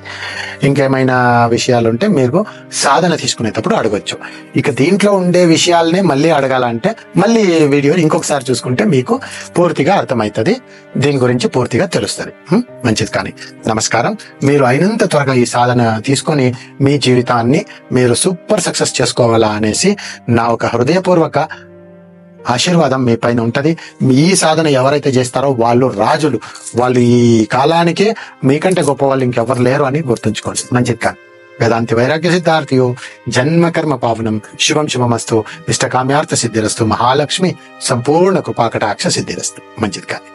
ఇంకేమైనా విషయాలు ఉంటే మీరు సాధన తీసుకునేటప్పుడు అడగొచ్చు. ఇక దీంట్లో ఉండే విషయాలనే మళ్ళీ అడగాలంటే మళ్ళీ వీడియో ఇంకొకసారి చూసుకుంటే మీకు పూర్తిగా అర్థమవుతుంది, దీని గురించి పూర్తిగా తెలుస్తుంది. మంచిది. కానీ నమస్కారం. మీరు అయినంత త్వరగా ఈ సాధన తీసుకొని మీ జీవితాన్ని మీరు సూపర్ సక్సెస్ చేసుకోవాలా అనేసి నా ఒక హృదయపూర్వక ఆశీర్వాదం మీ పైన ఉంటది. ఈ సాధన ఎవరైతే చేస్తారో వాళ్ళు రాజులు, వాళ్ళు ఈ కాలానికే మీకంటే గొప్ప వాళ్ళు ఇంకెవరు లేరు అని గుర్తుంచుకోండి. మంచిది. కానీ వేదాంతి వైరాగ్య సిద్ధార్థియో జన్మ కర్మ పావనం శుభం శుభమస్తు ఇష్టకామ్యార్థ సిద్ధిరస్తు మహాలక్ష్మి సంపూర్ణ కృపాకటాక్ష సిద్ధిరస్తు. మంచిది. కానీ